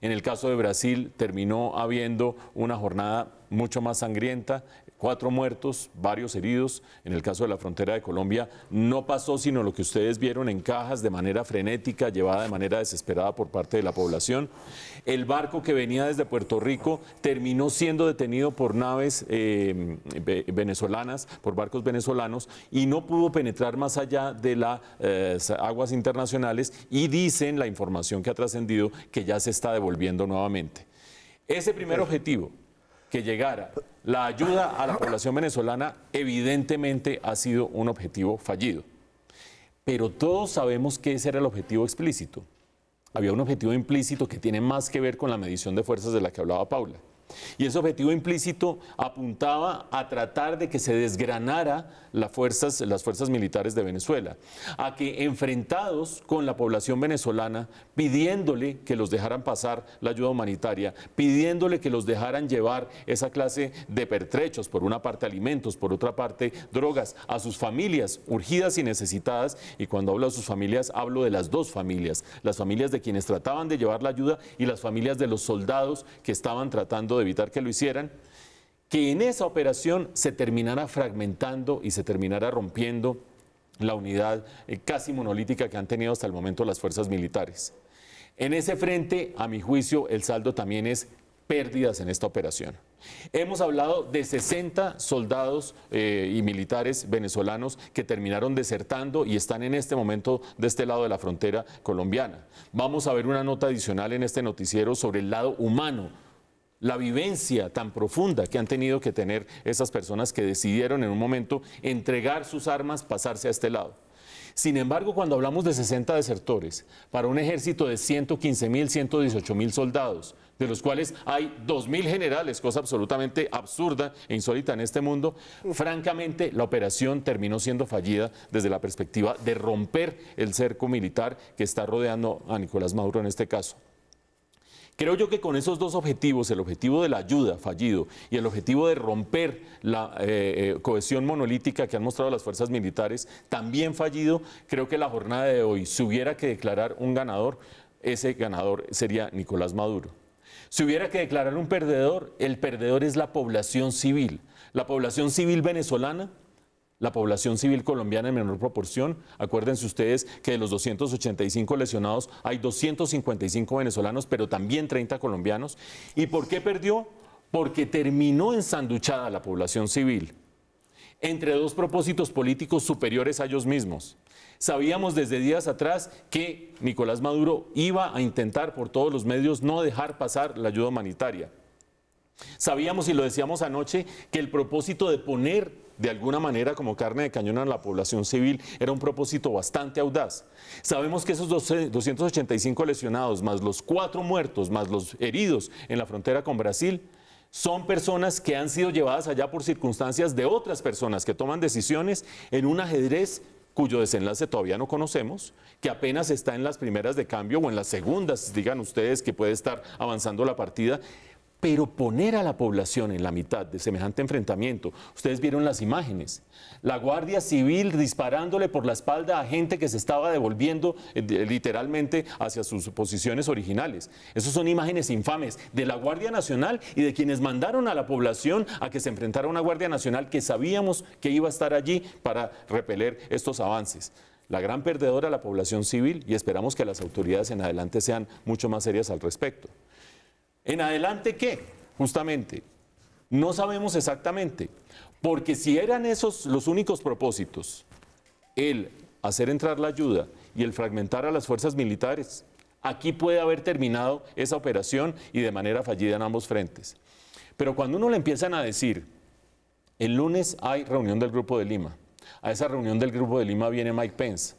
En el caso de Brasil terminó habiendo una jornada mucho más sangrienta, 4 muertos, varios heridos. En el caso de la frontera de Colombia no pasó sino lo que ustedes vieron en cajas de manera frenética, llevada de manera desesperada por parte de la población. El barco que venía desde Puerto Rico terminó siendo detenido por naves venezolanas, por barcos venezolanos, y no pudo penetrar más allá de las aguas internacionales, y dicen, la información que ha trascendido, que ya se está devolviendo nuevamente. Ese primer objetivo, que llegara la ayuda a la población venezolana, evidentemente ha sido un objetivo fallido. Pero todos sabemos que ese era el objetivo explícito. Había un objetivo implícito que tiene más que ver con la medición de fuerzas de la que hablaba Paula. Y ese objetivo implícito apuntaba a tratar de que se desgranara las fuerzas militares de Venezuela, a que, enfrentados con la población venezolana, pidiéndole que los dejaran pasar la ayuda humanitaria, pidiéndole que los dejaran llevar esa clase de pertrechos, por una parte alimentos, por otra parte drogas, a sus familias urgidas y necesitadas. Y cuando hablo de sus familias, hablo de las dos familias, las familias de quienes trataban de llevar la ayuda y las familias de los soldados que estaban tratando de evitar que lo hicieran, que en esa operación se terminara fragmentando y se terminara rompiendo la unidad casi monolítica que han tenido hasta el momento las fuerzas militares. En ese frente, a mi juicio, el saldo también es pérdidas en esta operación. Hemos hablado de 60 soldados y militares venezolanos que terminaron desertando y están en este momento de este lado de la frontera colombiana. Vamos a ver una nota adicional en este noticiero sobre el lado humano, la vivencia tan profunda que han tenido que tener esas personas que decidieron en un momento entregar sus armas, pasarse a este lado. Sin embargo, cuando hablamos de 60 desertores para un ejército de 115.000, 118.000 soldados, de los cuales hay 2.000 generales, cosa absolutamente absurda e insólita en este mundo, francamente la operación terminó siendo fallida desde la perspectiva de romper el cerco militar que está rodeando a Nicolás Maduro en este caso. Creo yo que con esos dos objetivos, el objetivo de la ayuda fallido y el objetivo de romper la cohesión monolítica que han mostrado las fuerzas militares, también fallido, creo que la jornada de hoy, si hubiera que declarar un ganador, ese ganador sería Nicolás Maduro. Si hubiera que declarar un perdedor, el perdedor es la población civil venezolana, la población civil colombiana en menor proporción. Acuérdense ustedes que de los 285 lesionados hay 255 venezolanos, pero también 30 colombianos. ¿Y por qué perdió? Porque terminó ensanduchada la población civil entre dos propósitos políticos superiores a ellos mismos. Sabíamos desde días atrás que Nicolás Maduro iba a intentar por todos los medios no dejar pasar la ayuda humanitaria. Sabíamos, y lo decíamos anoche, que el propósito de poner de alguna manera como carne de cañón a la población civil era un propósito bastante audaz. Sabemos que esos 285 lesionados, más los 4 muertos, más los heridos en la frontera con Brasil, son personas que han sido llevadas allá por circunstancias de otras personas que toman decisiones en un ajedrez cuyo desenlace todavía no conocemos, que apenas está en las primeras de cambio o en las segundas, digan ustedes, que puede estar avanzando la partida. Pero poner a la población en la mitad de semejante enfrentamiento, ustedes vieron las imágenes, la Guardia Civil disparándole por la espalda a gente que se estaba devolviendo literalmente hacia sus posiciones originales. Esas son imágenes infames de la Guardia Nacional y de quienes mandaron a la población a que se enfrentara a una Guardia Nacional que sabíamos que iba a estar allí para repeler estos avances. La gran perdedora, la población civil, y esperamos que las autoridades en adelante sean mucho más serias al respecto. ¿En adelante qué? Justamente, no sabemos exactamente, porque si eran esos los únicos propósitos, el hacer entrar la ayuda y el fragmentar a las fuerzas militares, aquí puede haber terminado esa operación y de manera fallida en ambos frentes. Pero cuando uno le empiezan a decir, el lunes hay reunión del Grupo de Lima, a esa reunión del Grupo de Lima viene Mike Pence,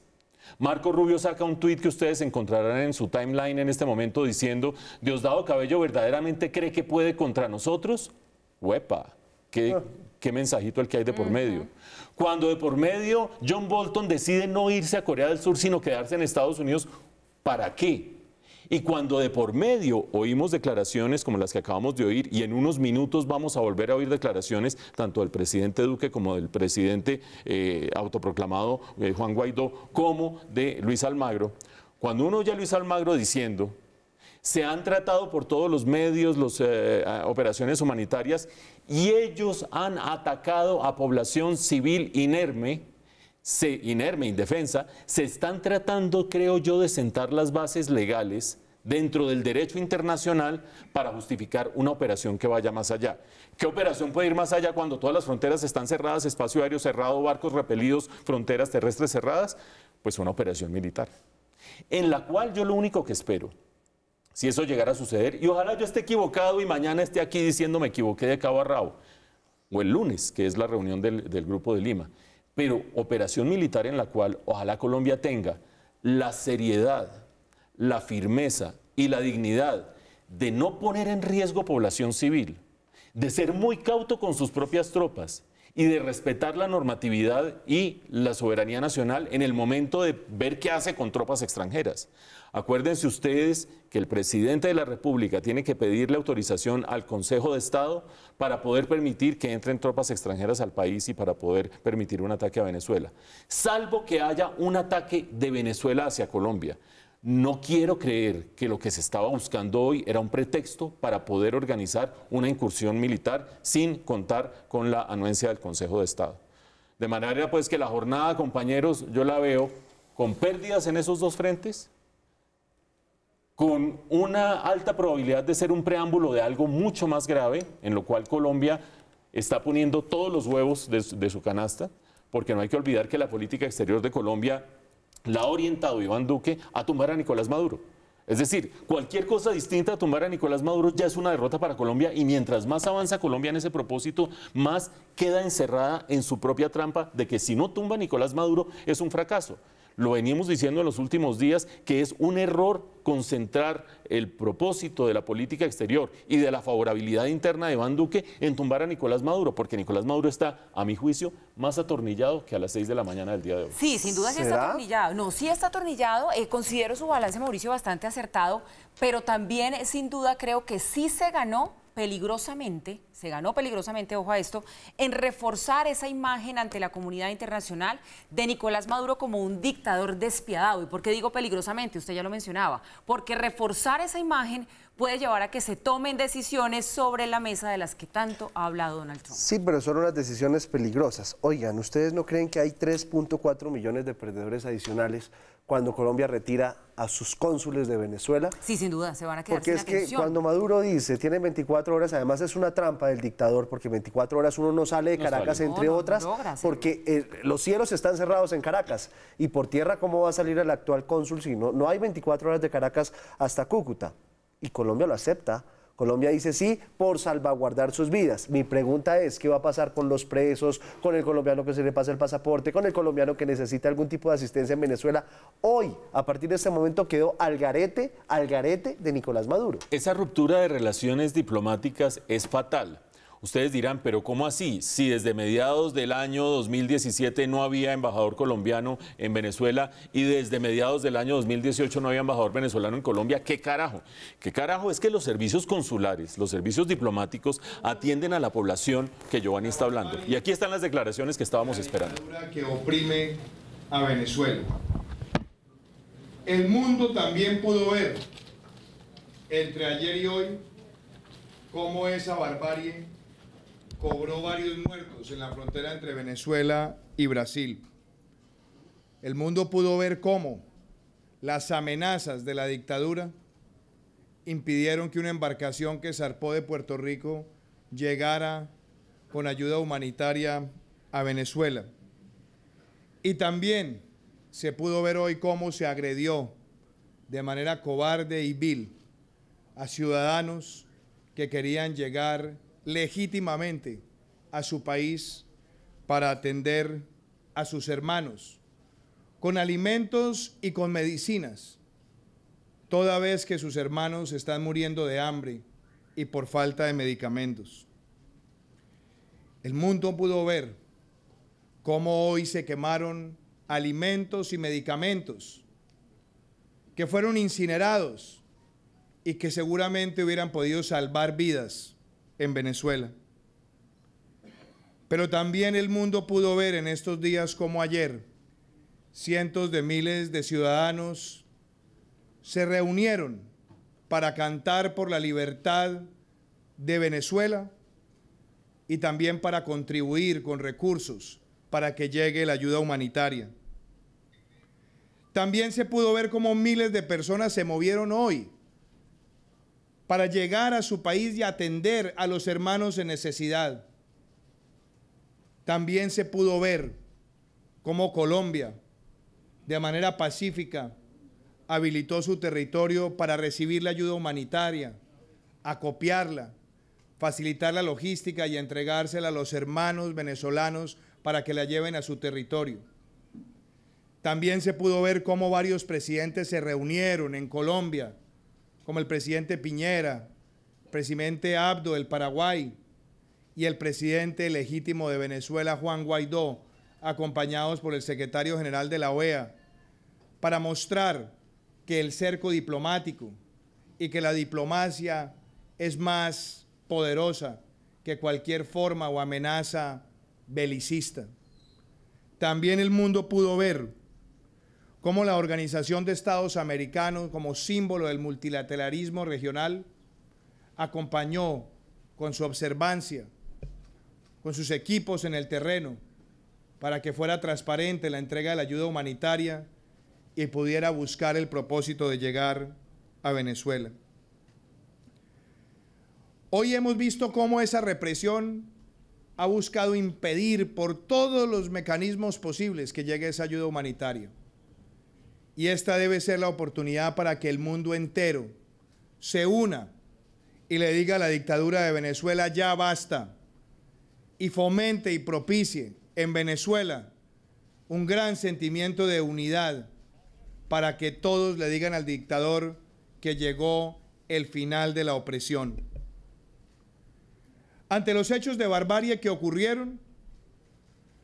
Marco Rubio saca un tuit que ustedes encontrarán en su timeline en este momento diciendo: ¿Diosdado Cabello verdaderamente cree que puede contra nosotros? ¡Huepa! ¿Qué mensajito el que hay de por medio? Cuando de por medio John Bolton decide no irse a Corea del Sur, sino quedarse en Estados Unidos, ¿para qué? Y cuando de por medio oímos declaraciones como las que acabamos de oír, y en unos minutos vamos a volver a oír declaraciones tanto del presidente Duque como del presidente autoproclamado Juan Guaidó, como de Luis Almagro, cuando uno oye a Luis Almagro diciendo: se han tratado por todos los medios las operaciones humanitarias y ellos han atacado a población civil inerme, indefensa, se están tratando, creo yo, de sentar las bases legales dentro del derecho internacional para justificar una operación que vaya más allá. ¿Qué operación puede ir más allá cuando todas las fronteras están cerradas, espacio aéreo cerrado, barcos repelidos, fronteras terrestres cerradas? Pues una operación militar, en la cual yo lo único que espero, si eso llegara a suceder, y ojalá yo esté equivocado y mañana esté aquí diciendo me equivoqué de cabo a rabo, o el lunes, que es la reunión del Grupo de Lima, pero operación militar en la cual ojalá Colombia tenga la seriedad, la firmeza y la dignidad de no poner en riesgo población civil, de ser muy cauto con sus propias tropas y de respetar la normatividad y la soberanía nacional en el momento de ver qué hace con tropas extranjeras. Acuérdense ustedes que el presidente de la República tiene que pedirle autorización al Consejo de Estado para poder permitir que entren tropas extranjeras al país y para poder permitir un ataque a Venezuela. Salvo que haya un ataque de Venezuela hacia Colombia. No quiero creer que lo que se estaba buscando hoy era un pretexto para poder organizar una incursión militar sin contar con la anuencia del Consejo de Estado. De manera pues que la jornada, compañeros, yo la veo con pérdidas en esos dos frentes, con una alta probabilidad de ser un preámbulo de algo mucho más grave, en lo cual Colombia está poniendo todos los huevos de su canasta, porque no hay que olvidar que la política exterior de Colombia la ha orientado Iván Duque a tumbar a Nicolás Maduro. Es decir, cualquier cosa distinta a tumbar a Nicolás Maduro ya es una derrota para Colombia, y mientras más avanza Colombia en ese propósito, más queda encerrada en su propia trampa de que si no tumba a Nicolás Maduro es un fracaso. Lo venimos diciendo en los últimos días, que es un error concentrar el propósito de la política exterior y de la favorabilidad interna de Iván Duque en tumbar a Nicolás Maduro, porque Nicolás Maduro está, a mi juicio, más atornillado que a las 6 de la mañana del día de hoy. Sí, sin duda sí está atornillado. No, sí está atornillado. Considero su balance, Mauricio, bastante acertado, pero también, sin duda, creo que sí se ganó peligrosamente, ojo a esto, en reforzar esa imagen ante la comunidad internacional de Nicolás Maduro como un dictador despiadado. ¿Y por qué digo peligrosamente? Usted ya lo mencionaba, porque reforzar esa imagen puede llevar a que se tomen decisiones sobre la mesa de las que tanto ha hablado Donald Trump. Sí, pero son unas decisiones peligrosas. Oigan, ¿ustedes no creen que hay 3.4 millones de perdedores adicionales cuando Colombia retira a sus cónsules de Venezuela? Sí, sin duda, se van a quedar porque sin es atención. Que cuando Maduro dice, tienen 24 horas, además es una trampa del dictador, porque 24 horas uno no sale de Caracas, entre otras, porque los cielos están cerrados en Caracas, y por tierra, ¿cómo va a salir el actual cónsul si no hay 24 horas de Caracas hasta Cúcuta? Y Colombia lo acepta. Colombia dice sí por salvaguardar sus vidas. Mi pregunta es, ¿qué va a pasar con los presos, con el colombiano que se le pasa el pasaporte, con el colombiano que necesita algún tipo de asistencia en Venezuela? Hoy, a partir de este momento, quedó al garete de Nicolás Maduro. Esa ruptura de relaciones diplomáticas es fatal. Ustedes dirán, pero ¿cómo así? Si desde mediados del año 2017 no había embajador colombiano en Venezuela y desde mediados del año 2018 no había embajador venezolano en Colombia, ¿qué carajo? ¿Qué carajo? Es que los servicios consulares, los servicios diplomáticos atienden a la población que Giovanni está hablando. Y aquí están las declaraciones que estábamos esperando. Que oprime a Venezuela. El mundo también pudo ver entre ayer y hoy cómo esa barbarie cobró varios muertos en la frontera entre Venezuela y Brasil. El mundo pudo ver cómo las amenazas de la dictadura impidieron que una embarcación que zarpó de Puerto Rico llegara con ayuda humanitaria a Venezuela. Y también se pudo ver hoy cómo se agredió de manera cobarde y vil a ciudadanos que querían llegar legítimamente a su país para atender a sus hermanos, con alimentos y con medicinas, toda vez que sus hermanos están muriendo de hambre y por falta de medicamentos. El mundo pudo ver cómo hoy se quemaron alimentos y medicamentos que fueron incinerados y que seguramente hubieran podido salvar vidas en Venezuela. Pero también el mundo pudo ver en estos días como ayer cientos de miles de ciudadanos se reunieron para cantar por la libertad de Venezuela y también para contribuir con recursos para que llegue la ayuda humanitaria. También se pudo ver cómo miles de personas se movieron hoy para llegar a su país y atender a los hermanos en necesidad. También se pudo ver cómo Colombia, de manera pacífica, habilitó su territorio para recibir la ayuda humanitaria, acopiarla, facilitar la logística y entregársela a los hermanos venezolanos para que la lleven a su territorio. También se pudo ver cómo varios presidentes se reunieron en Colombia, como el presidente Piñera, el presidente Abdo del Paraguay y el presidente legítimo de Venezuela, Juan Guaidó, acompañados por el secretario general de la OEA, para mostrar que el cerco diplomático y que la diplomacia es más poderosa que cualquier forma o amenaza belicista. También el mundo pudo ver cómo la Organización de Estados Americanos, como símbolo del multilateralismo regional, acompañó con su observancia, con sus equipos en el terreno, para que fuera transparente la entrega de la ayuda humanitaria y pudiera buscar el propósito de llegar a Venezuela. Hoy hemos visto cómo esa represión ha buscado impedir por todos los mecanismos posibles que llegue esa ayuda humanitaria. Y esta debe ser la oportunidad para que el mundo entero se una y le diga a la dictadura de Venezuela ya basta, y fomente y propicie en Venezuela un gran sentimiento de unidad para que todos le digan al dictador que llegó el final de la opresión. Ante los hechos de barbarie que ocurrieron,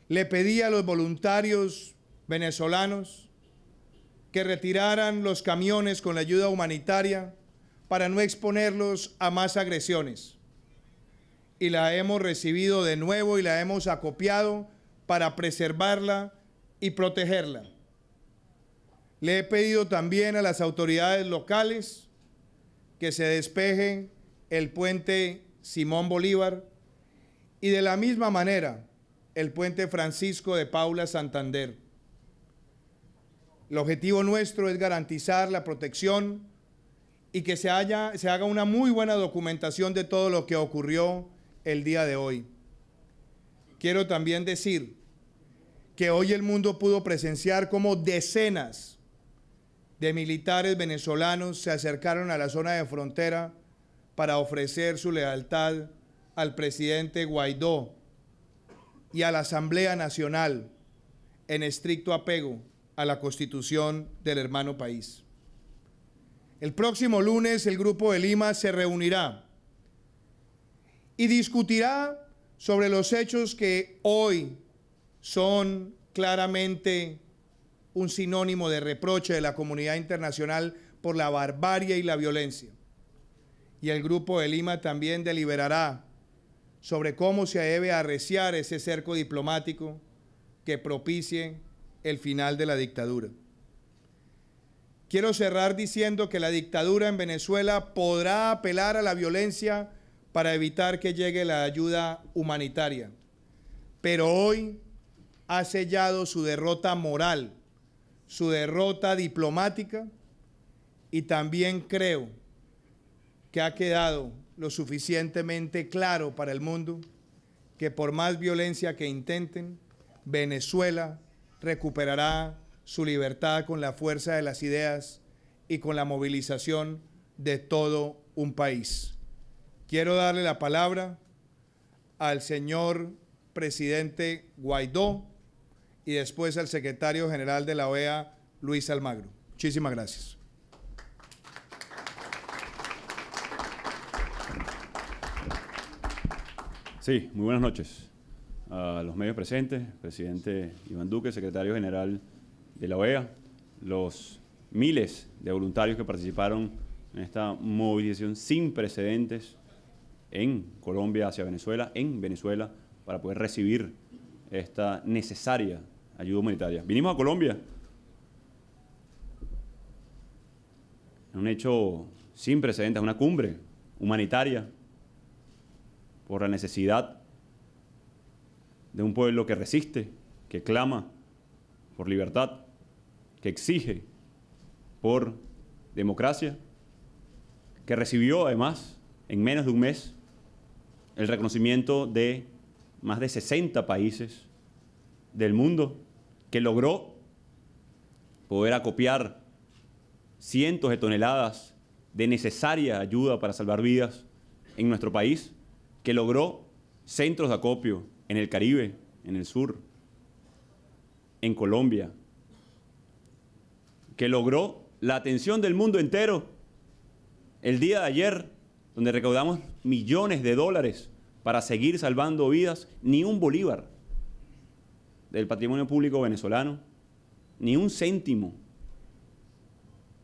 le pedí a los voluntarios venezolanos que retiraran los camiones con la ayuda humanitaria para no exponerlos a más agresiones. Y la hemos recibido de nuevo y la hemos acopiado para preservarla y protegerla. Le he pedido también a las autoridades locales que se despeje el puente Simón Bolívar y de la misma manera el puente Francisco de Paula Santander. El objetivo nuestro es garantizar la protección y que se haga una muy buena documentación de todo lo que ocurrió el día de hoy. Quiero también decir que hoy el mundo pudo presenciar cómo decenas de militares venezolanos se acercaron a la zona de frontera para ofrecer su lealtad al presidente Guaidó y a la Asamblea Nacional en estricto apego a la Constitución del hermano país. El próximo lunes el Grupo de Lima se reunirá y discutirá sobre los hechos que hoy son claramente un sinónimo de reproche de la comunidad internacional por la barbarie y la violencia. Y el Grupo de Lima también deliberará sobre cómo se debe arreciar ese cerco diplomático que propicie el final de la dictadura. Quiero cerrar diciendo que la dictadura en Venezuela podrá apelar a la violencia para evitar que llegue la ayuda humanitaria, pero hoy ha sellado su derrota moral, su derrota diplomática, y también creo que ha quedado lo suficientemente claro para el mundo que por más violencia que intenten, Venezuela recuperará su libertad con la fuerza de las ideas y con la movilización de todo un país. Quiero darle la palabra al señor presidente Guaidó y después al secretario general de la OEA, Luis Almagro. Muchísimas gracias. Sí, muy buenas noches a los medios presentes, presidente Iván Duque, secretario general de la OEA, los miles de voluntarios que participaron en esta movilización sin precedentes en Colombia hacia Venezuela, en Venezuela, para poder recibir esta necesaria ayuda humanitaria. Vinimos a Colombia en un hecho sin precedentes, una cumbre humanitaria por la necesidad de un pueblo que resiste, que clama por libertad, que exige por democracia, que recibió además en menos de un mes el reconocimiento de más de 60 países del mundo, que logró poder acopiar cientos de toneladas de necesaria ayuda para salvar vidas en nuestro país, que logró centros de acopio en el Caribe, en el sur, en Colombia, que logró la atención del mundo entero el día de ayer, donde recaudamos millones de dólares para seguir salvando vidas, ni un bolívar del patrimonio público venezolano, ni un céntimo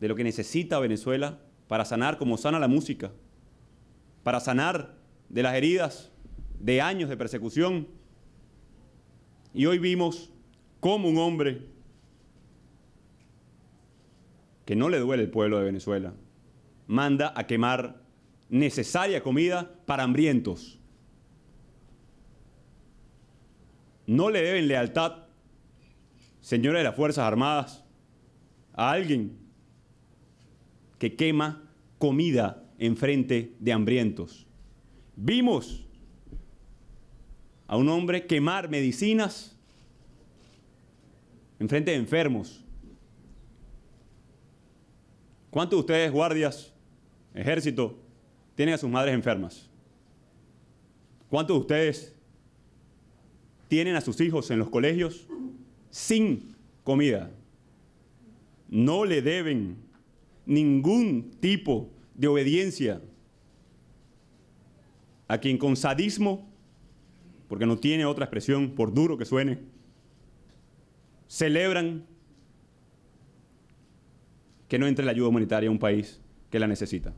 de lo que necesita Venezuela para sanar como sana la música, para sanar de las heridas de años de persecución. Y hoy vimos cómo un hombre que no le duele el pueblo de Venezuela manda a quemar necesaria comida para hambrientos. No le deben lealtad, señores de las Fuerzas Armadas, a alguien que quema comida en frente de hambrientos. Vimos a un hombre quemar medicinas en frente de enfermos. ¿Cuántos de ustedes, guardias, ejército, tienen a sus madres enfermas? ¿Cuántos de ustedes tienen a sus hijos en los colegios sin comida? No le deben ningún tipo de obediencia a quien con sadismo, porque no tiene otra expresión, por duro que suene, celebran que no entre la ayuda humanitaria a un país que la necesita.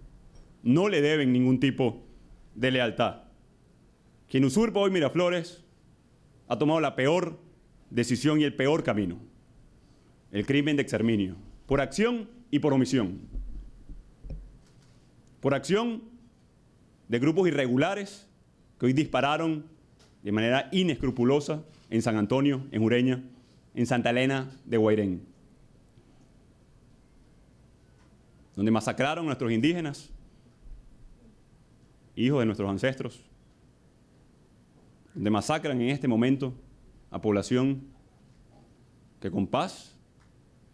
No le deben ningún tipo de lealtad. Quien usurpa hoy Miraflores ha tomado la peor decisión y el peor camino: el crimen de exterminio, por acción y por omisión. Por acción de grupos irregulares que hoy dispararon de manera inescrupulosa en San Antonio, en Ureña, en Santa Elena de Guairén, donde masacraron a nuestros indígenas, hijos de nuestros ancestros, donde masacran en este momento a población que con paz,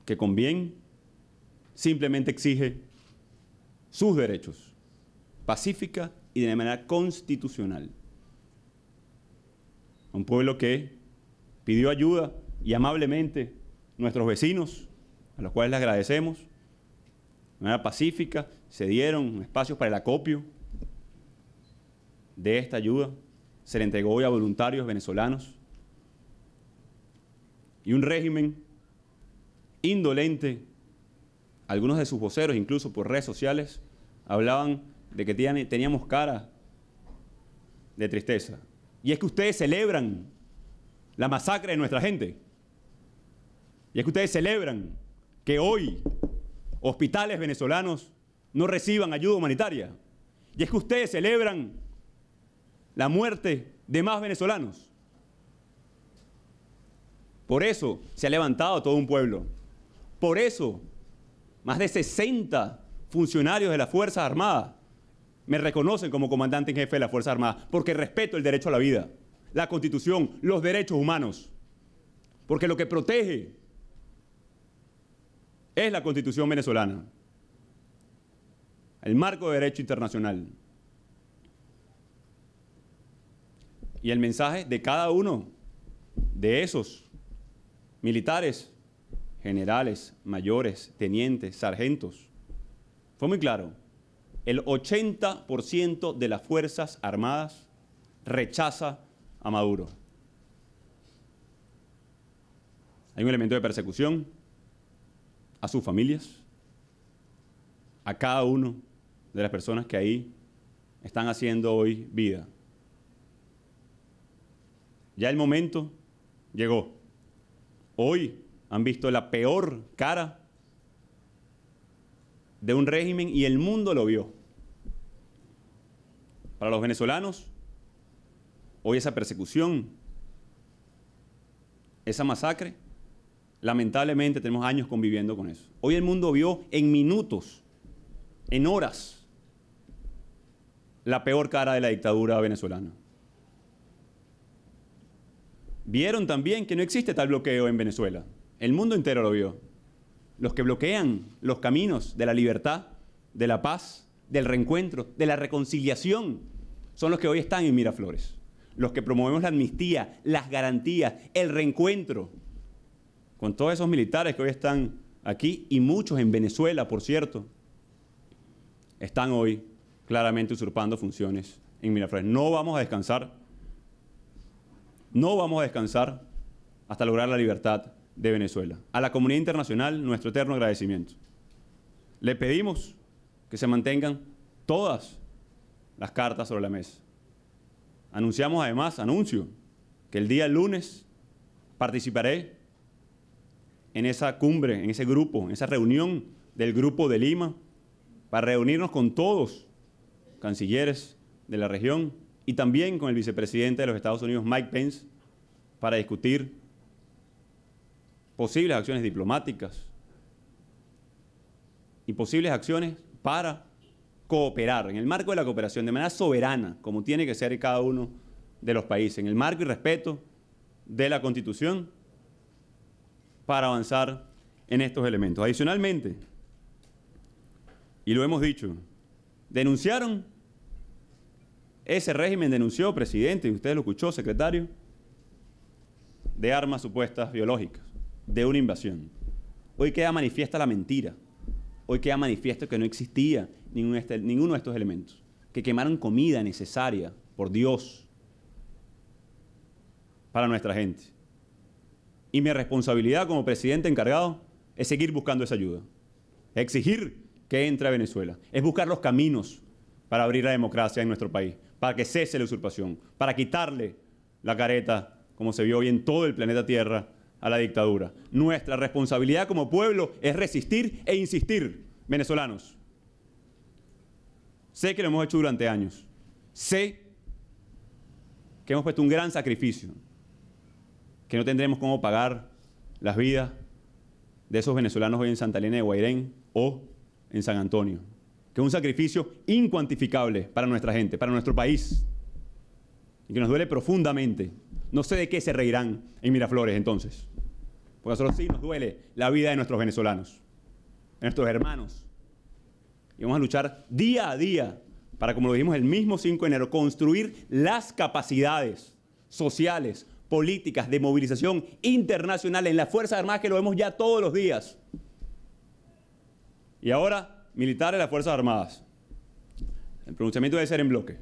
que con bien, simplemente exige sus derechos, pacífica y de manera constitucional. Un pueblo que pidió ayuda y amablemente nuestros vecinos, a los cuales les agradecemos, de manera pacífica, se dieron espacios para el acopio de esta ayuda. Se le entregó hoy a voluntarios venezolanos. Y un régimen indolente, algunos de sus voceros, incluso por redes sociales, hablaban de que teníamos cara de tristeza. Y es que ustedes celebran la masacre de nuestra gente. Y es que ustedes celebran que hoy hospitales venezolanos no reciban ayuda humanitaria. Y es que ustedes celebran la muerte de más venezolanos. Por eso se ha levantado todo un pueblo. Por eso más de 60 funcionarios de las Fuerzas Armadas me reconocen como comandante en jefe de las Fuerzas Armadas, porque respeto el derecho a la vida, la Constitución, los derechos humanos. Porque lo que protege es la Constitución venezolana, el marco de derecho internacional. Y el mensaje de cada uno de esos militares, generales, mayores, tenientes, sargentos. Fue muy claro, el 80% de las Fuerzas Armadas rechaza a Maduro. Hay un elemento de persecución a sus familias, a cada uno de las personas que ahí están haciendo hoy vida. Ya el momento llegó. Hoy han visto la peor cara de un régimen y el mundo lo vio. Para los venezolanos, hoy esa persecución, esa masacre, lamentablemente tenemos años conviviendo con eso. Hoy el mundo vio en minutos, en horas, la peor cara de la dictadura venezolana. Vieron también que no existe tal bloqueo en Venezuela. El mundo entero lo vio. Los que bloquean los caminos de la libertad, de la paz, del reencuentro, de la reconciliación, son los que hoy están en Miraflores. Los que promovemos la amnistía, las garantías, el reencuentro, con todos esos militares que hoy están aquí, y muchos en Venezuela, por cierto, están hoy claramente usurpando funciones en Miraflores. No vamos a descansar. No vamos a descansar hasta lograr la libertad de Venezuela. A la comunidad internacional, nuestro eterno agradecimiento. Le pedimos que se mantengan todas las cartas sobre la mesa. Anunciamos además, que el día lunes participaré en esa cumbre, en ese grupo, en esa reunión del Grupo de Lima, para reunirnos con todos cancilleres de la región y también con el vicepresidente de los Estados Unidos, Mike Pence, para discutir posibles acciones diplomáticas y posibles acciones para cooperar en el marco de la cooperación de manera soberana, como tiene que ser cada uno de los países, en el marco y respeto de la Constitución, para avanzar en estos elementos. Adicionalmente, y lo hemos dicho, denunciaron, ese régimen denunció, presidente, y usted lo escuchó, secretario, de armas supuestas biológicas, de una invasión. Hoy queda manifiesta la mentira. Hoy queda manifiesto que no existía ninguno de estos elementos, que quemaron comida necesaria, por Dios, para nuestra gente. Y mi responsabilidad como presidente encargado es seguir buscando esa ayuda, exigir que entre a Venezuela, es buscar los caminos para abrir la democracia en nuestro país, para que cese la usurpación, para quitarle la careta, como se vio hoy en todo el planeta Tierra, a la dictadura. Nuestra responsabilidad como pueblo es resistir e insistir, venezolanos. Sé que lo hemos hecho durante años. Sé que hemos puesto un gran sacrificio, que no tendremos cómo pagar las vidas de esos venezolanos hoy en Santa Elena de Guairén o en San Antonio, que es un sacrificio incuantificable para nuestra gente, para nuestro país, y que nos duele profundamente. No sé de qué se reirán en Miraflores entonces, porque a nosotros sí nos duele la vida de nuestros venezolanos, de nuestros hermanos, y vamos a luchar día a día para, como lo dijimos el mismo 5 de enero, construir las capacidades sociales, políticas, de movilización internacional en las Fuerzas Armadas, que lo vemos ya todos los días. Y ahora, militares de las Fuerzas Armadas. El pronunciamiento debe ser en bloque.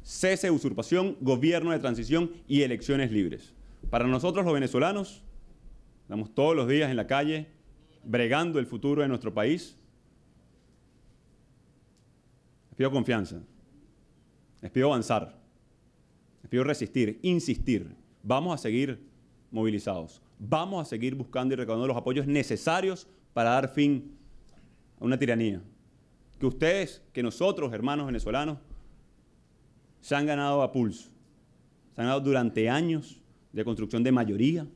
Cese de usurpación, gobierno de transición y elecciones libres. Para nosotros los venezolanos, estamos todos los días en la calle, bregando el futuro de nuestro país. Les pido confianza, les pido avanzar, les pido resistir, insistir. Vamos a seguir movilizados, vamos a seguir buscando y recaudando los apoyos necesarios para dar fin a una tiranía que ustedes, que nosotros, hermanos venezolanos, se han ganado a pulso, se han ganado durante años de construcción de mayoría,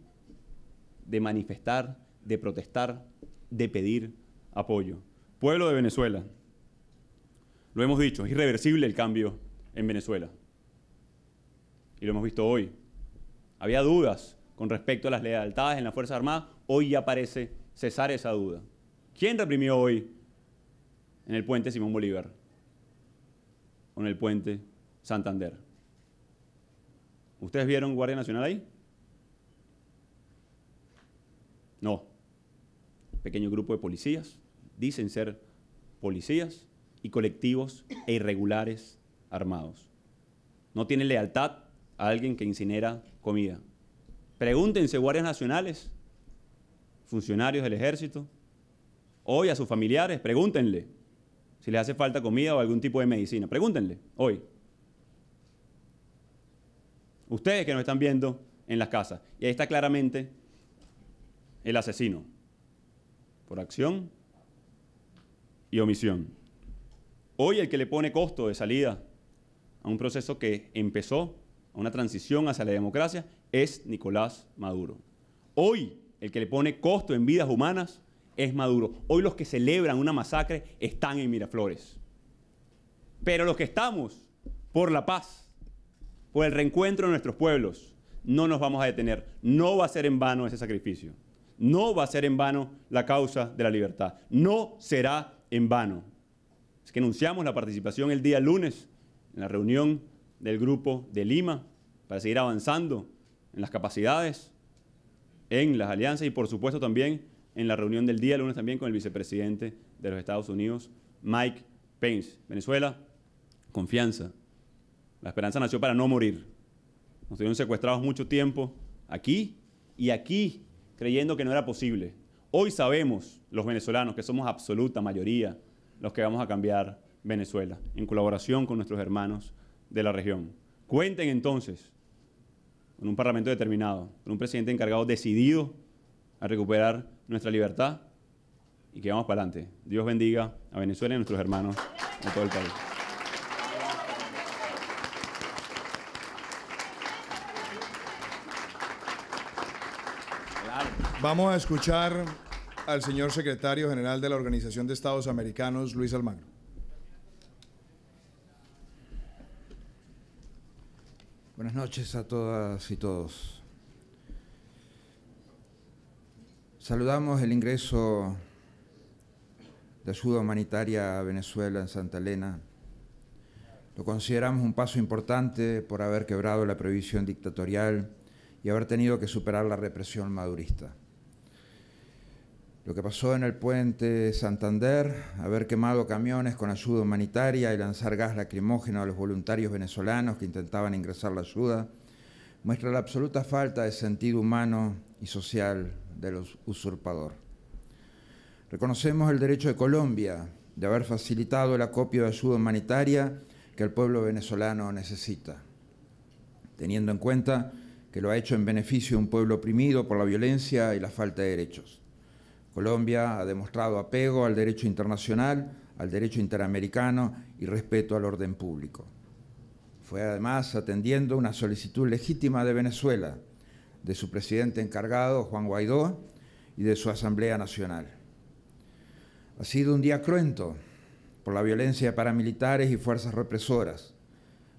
de manifestar, de protestar, de pedir apoyo. Pueblo de Venezuela, lo hemos dicho, es irreversible el cambio en Venezuela. Y lo hemos visto hoy. Había dudas con respecto a las lealtades en las Fuerzas Armadas, hoy ya parece cesar esa duda. ¿Quién reprimió hoy en el puente Simón Bolívar o en el puente Santander? ¿Ustedes vieron Guardia Nacional ahí? No. Un pequeño grupo de policías, dicen ser policías y colectivos e irregulares armados. No tienen lealtad a alguien que incinera comida. Pregúntense, guardias nacionales, funcionarios del ejército, hoy a sus familiares, pregúntenle si les hace falta comida o algún tipo de medicina. Pregúntenle, hoy. Ustedes que nos están viendo en las casas. Y ahí está claramente el asesino, por acción y omisión. Hoy el que le pone costo de salida a un proceso que empezó, a una transición hacia la democracia, es Nicolás Maduro. Hoy el que le pone costo en vidas humanas es Maduro. Hoy los que celebran una masacre están en Miraflores. Pero los que estamos por la paz, por el reencuentro de nuestros pueblos, no nos vamos a detener. No va a ser en vano ese sacrificio. No va a ser en vano la causa de la libertad. No será en vano. Es que anunciamos la participación el día lunes en la reunión del Grupo de Lima para seguir avanzando en las capacidades, en las alianzas y por supuesto también en la reunión del día lunes también con el vicepresidente de los Estados Unidos, Mike Pence. Venezuela, confianza. La esperanza nació para no morir. Nos tuvieron secuestrados mucho tiempo aquí y aquí, creyendo que no era posible. Hoy sabemos, los venezolanos, que somos absoluta mayoría los que vamos a cambiar Venezuela, en colaboración con nuestros hermanos de la región. Cuenten entonces con un parlamento determinado, con un presidente encargado decidido a recuperar nuestra libertad y que vamos para adelante. Dios bendiga a Venezuela y a nuestros hermanos de todo el país. Vamos a escuchar al señor secretario general de la Organización de Estados Americanos, Luis Almagro. Buenas noches a todas y todos. Saludamos el ingreso de ayuda humanitaria a Venezuela en Santa Elena. Lo consideramos un paso importante por haber quebrado la prohibición dictatorial y haber tenido que superar la represión madurista. Lo que pasó en el puente Santander, haber quemado camiones con ayuda humanitaria y lanzar gas lacrimógeno a los voluntarios venezolanos que intentaban ingresar la ayuda, muestra la absoluta falta de sentido humano y social del usurpador. Reconocemos el derecho de Colombia de haber facilitado el acopio de ayuda humanitaria que el pueblo venezolano necesita, teniendo en cuenta que lo ha hecho en beneficio de un pueblo oprimido por la violencia y la falta de derechos. Colombia ha demostrado apego al derecho internacional, al derecho interamericano y respeto al orden público. Fue además atendiendo una solicitud legítima de Venezuela, de su presidente encargado, Juan Guaidó, y de su Asamblea Nacional. Ha sido un día cruento por la violencia de paramilitares y fuerzas represoras,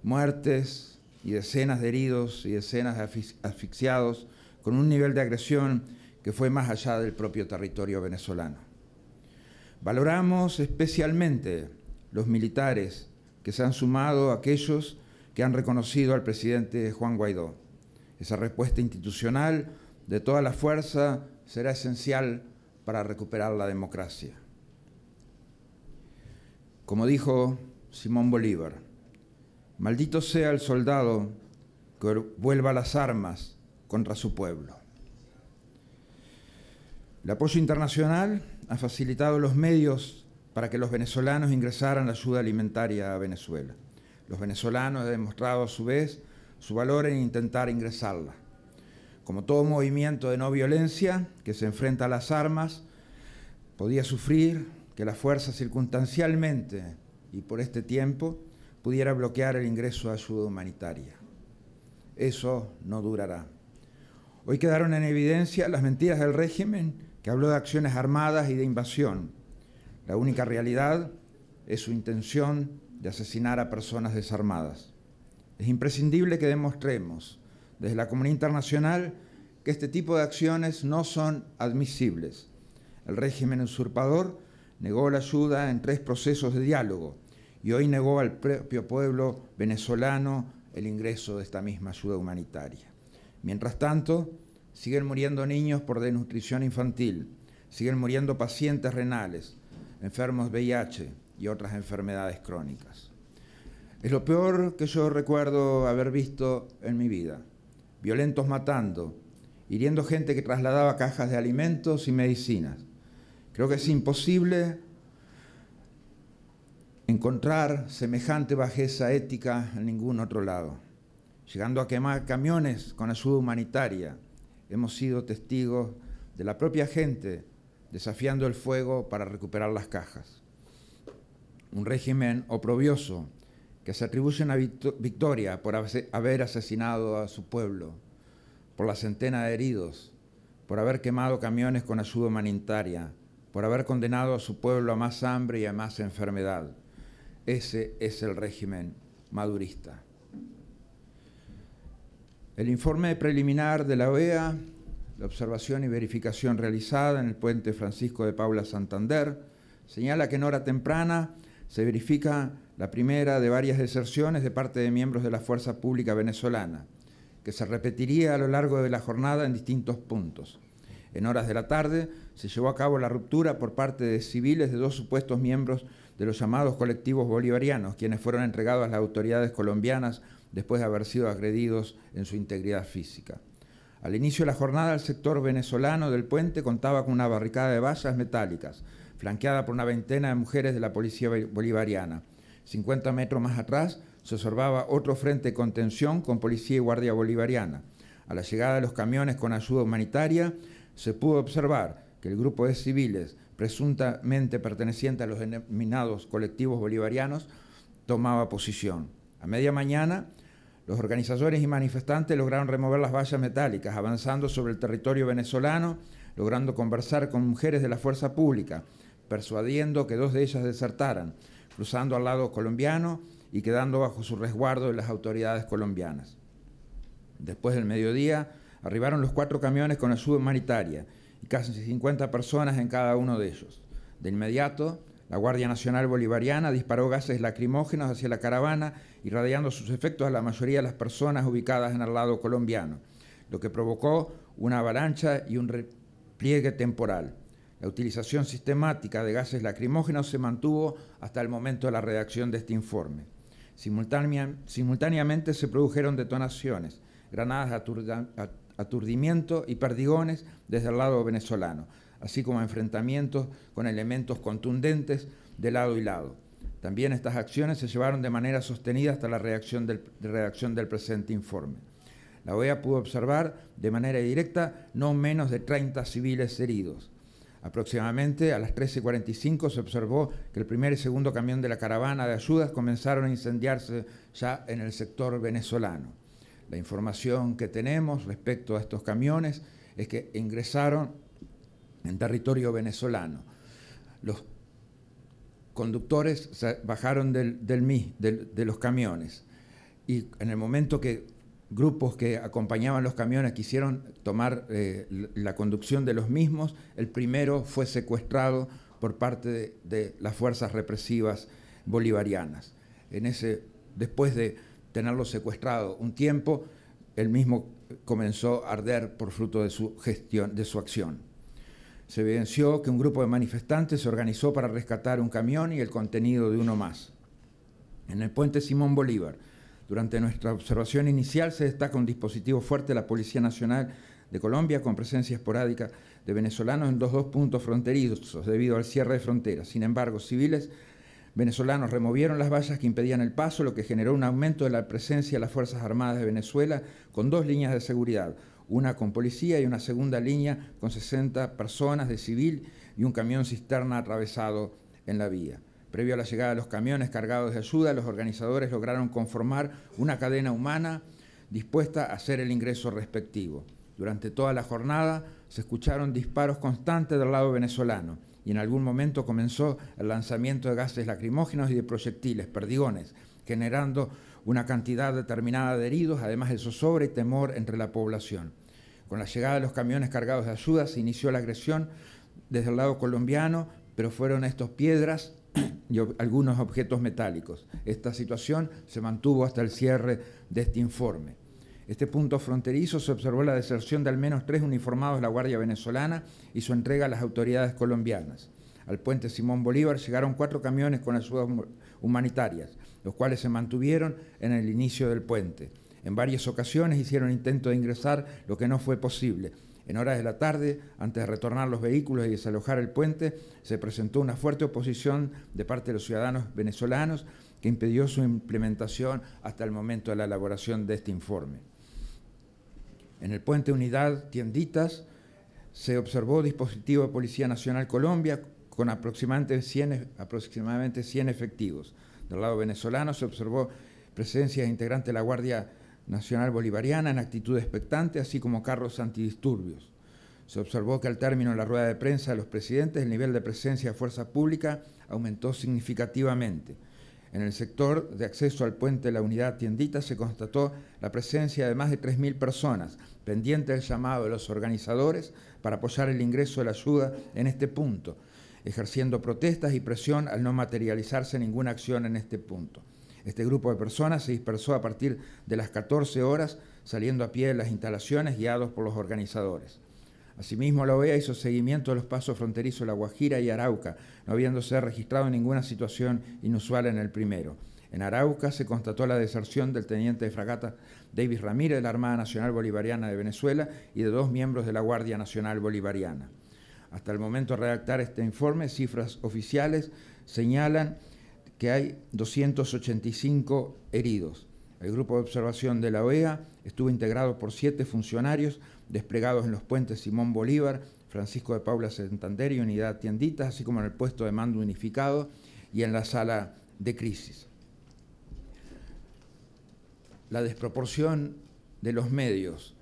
muertes y decenas de heridos y decenas de asfixiados con un nivel de agresión que fue más allá del propio territorio venezolano. Valoramos especialmente los militares que se han sumado a aquellos que han reconocido al presidente Juan Guaidó. Esa respuesta institucional de toda la fuerza será esencial para recuperar la democracia. Como dijo Simón Bolívar, maldito sea el soldado que vuelva las armas contra su pueblo. El apoyo internacional ha facilitado los medios para que los venezolanos ingresaran la ayuda alimentaria a Venezuela. Los venezolanos han demostrado a su vez su valor en intentar ingresarla. Como todo movimiento de no violencia que se enfrenta a las armas, podía sufrir que la fuerza circunstancialmente y por este tiempo pudiera bloquear el ingreso de ayuda humanitaria. Eso no durará. Hoy quedaron en evidencia las mentiras del régimen que habló de acciones armadas y de invasión. La única realidad es su intención de asesinar a personas desarmadas. Es imprescindible que demostremos desde la comunidad internacional que este tipo de acciones no son admisibles. El régimen usurpador negó la ayuda en 3 procesos de diálogo y hoy negó al propio pueblo venezolano el ingreso de esta misma ayuda humanitaria. Mientras tanto, siguen muriendo niños por desnutrición infantil, siguen muriendo pacientes renales, enfermos VIH y otras enfermedades crónicas. Es lo peor que yo recuerdo haber visto en mi vida. Violentos matando, hiriendo gente que trasladaba cajas de alimentos y medicinas. Creo que es imposible encontrar semejante bajeza ética en ningún otro lado. Llegando a quemar camiones con ayuda humanitaria, hemos sido testigos de la propia gente desafiando el fuego para recuperar las cajas. Un régimen oprobioso que se atribuye una victoria por haber asesinado a su pueblo, por la centena de heridos, por haber quemado camiones con ayuda humanitaria, por haber condenado a su pueblo a más hambre y a más enfermedad. Ese es el régimen madurista. El informe preliminar de la OEA, la observación y verificación realizada en el puente Francisco de Paula Santander, señala que en hora temprana se verifica la primera de varias deserciones de parte de miembros de la Fuerza Pública venezolana, que se repetiría a lo largo de la jornada en distintos puntos. En horas de la tarde se llevó a cabo la ruptura por parte de civiles de 2 supuestos miembros de los llamados colectivos bolivarianos, quienes fueron entregados a las autoridades colombianas después de haber sido agredidos en su integridad física. Al inicio de la jornada, el sector venezolano del puente contaba con una barricada de vallas metálicas, flanqueada por una veintena de mujeres de la policía bolivariana. 50 metros más atrás se observaba otro frente de contención con policía y guardia bolivariana. A la llegada de los camiones con ayuda humanitaria, se pudo observar que el grupo de civiles, presuntamente perteneciente a los denominados colectivos bolivarianos, tomaba posición. A media mañana, los organizadores y manifestantes lograron remover las vallas metálicas, avanzando sobre el territorio venezolano, logrando conversar con mujeres de la fuerza pública, persuadiendo que 2 de ellas desertaran, cruzando al lado colombiano y quedando bajo su resguardo de las autoridades colombianas. Después del mediodía, arribaron los 4 camiones con ayuda humanitaria y casi 50 personas en cada uno de ellos. De inmediato, la Guardia Nacional Bolivariana disparó gases lacrimógenos hacia la caravana, irradiando sus efectos a la mayoría de las personas ubicadas en el lado colombiano, lo que provocó una avalancha y un repliegue temporal. La utilización sistemática de gases lacrimógenos se mantuvo hasta el momento de la redacción de este informe. Simultáneamente se produjeron detonaciones, granadas de aturdimiento y perdigones desde el lado venezolano, así como enfrentamientos con elementos contundentes de lado y lado. También estas acciones se llevaron de manera sostenida hasta la redacción del presente informe. La OEA pudo observar de manera directa no menos de 30 civiles heridos. Aproximadamente a las 13:45 se observó que el primer y segundo camión de la caravana de ayudas comenzaron a incendiarse ya en el sector venezolano. La información que tenemos respecto a estos camiones es que ingresaron en territorio venezolano. Los conductores bajaron de los camiones y en el momento que grupos que acompañaban los camiones quisieron tomar la conducción de los mismos, el primero fue secuestrado por parte de las fuerzas represivas bolivarianas. Después de tenerlo secuestrado un tiempo, el mismo comenzó a arder por fruto de su gestión, de su acción. Se evidenció que un grupo de manifestantes se organizó para rescatar un camión y el contenido de uno más. En el puente Simón Bolívar, durante nuestra observación inicial, se destaca un dispositivo fuerte de la Policía Nacional de Colombia con presencia esporádica de venezolanos en los 2 puntos fronterizos debido al cierre de fronteras. Sin embargo, civiles venezolanos removieron las vallas que impedían el paso, lo que generó un aumento de la presencia de las Fuerzas Armadas de Venezuela con 2 líneas de seguridad, una con policía y una segunda línea con 60 personas de civil y un camión cisterna atravesado en la vía. Previo a la llegada de los camiones cargados de ayuda, los organizadores lograron conformar una cadena humana dispuesta a hacer el ingreso respectivo. Durante toda la jornada se escucharon disparos constantes del lado venezolano y en algún momento comenzó el lanzamiento de gases lacrimógenos y de proyectiles, perdigones, generando una cantidad determinada de heridos, además de zozobra y temor entre la población. Con la llegada de los camiones cargados de ayuda se inició la agresión desde el lado colombiano, pero fueron estos piedras y algunos objetos metálicos. Esta situación se mantuvo hasta el cierre de este informe. Este punto fronterizo se observó la deserción de al menos 3 uniformados de la Guardia Venezolana y su entrega a las autoridades colombianas. Al puente Simón Bolívar llegaron 4 camiones con ayudas humanitarias, los cuales se mantuvieron en el inicio del puente. En varias ocasiones hicieron intento de ingresar, lo que no fue posible. En horas de la tarde, antes de retornar los vehículos y desalojar el puente, se presentó una fuerte oposición de parte de los ciudadanos venezolanos que impidió su implementación hasta el momento de la elaboración de este informe. En el puente Unidad Tienditas se observó dispositivo de Policía Nacional Colombia con aproximadamente 100 efectivos. Del lado venezolano se observó presencia de integrantes de la Guardia Nacional Bolivariana en actitud expectante, así como carros antidisturbios. Se observó que al término de la rueda de prensa de los presidentes, el nivel de presencia de fuerza pública aumentó significativamente. En el sector de acceso al puente de la Unidad Tiendita se constató la presencia de más de 3.000 personas, pendientes del llamado de los organizadores para apoyar el ingreso de la ayuda en este punto, ejerciendo protestas y presión al no materializarse ninguna acción en este punto. Este grupo de personas se dispersó a partir de las 14 horas, saliendo a pie de las instalaciones guiados por los organizadores. Asimismo, la OEA hizo seguimiento de los pasos fronterizos de La Guajira y Arauca, no habiéndose registrado ninguna situación inusual en el primero. En Arauca se constató la deserción del teniente de fragata Davis Ramírez de la Armada Nacional Bolivariana de Venezuela y de 2 miembros de la Guardia Nacional Bolivariana. Hasta el momento de redactar este informe, cifras oficiales señalan que hay 285 heridos. El grupo de observación de la OEA estuvo integrado por 7 funcionarios desplegados en los puentes Simón Bolívar, Francisco de Paula Santander y Unidad Tienditas, así como en el puesto de mando unificado y en la sala de crisis. La desproporción de los medios,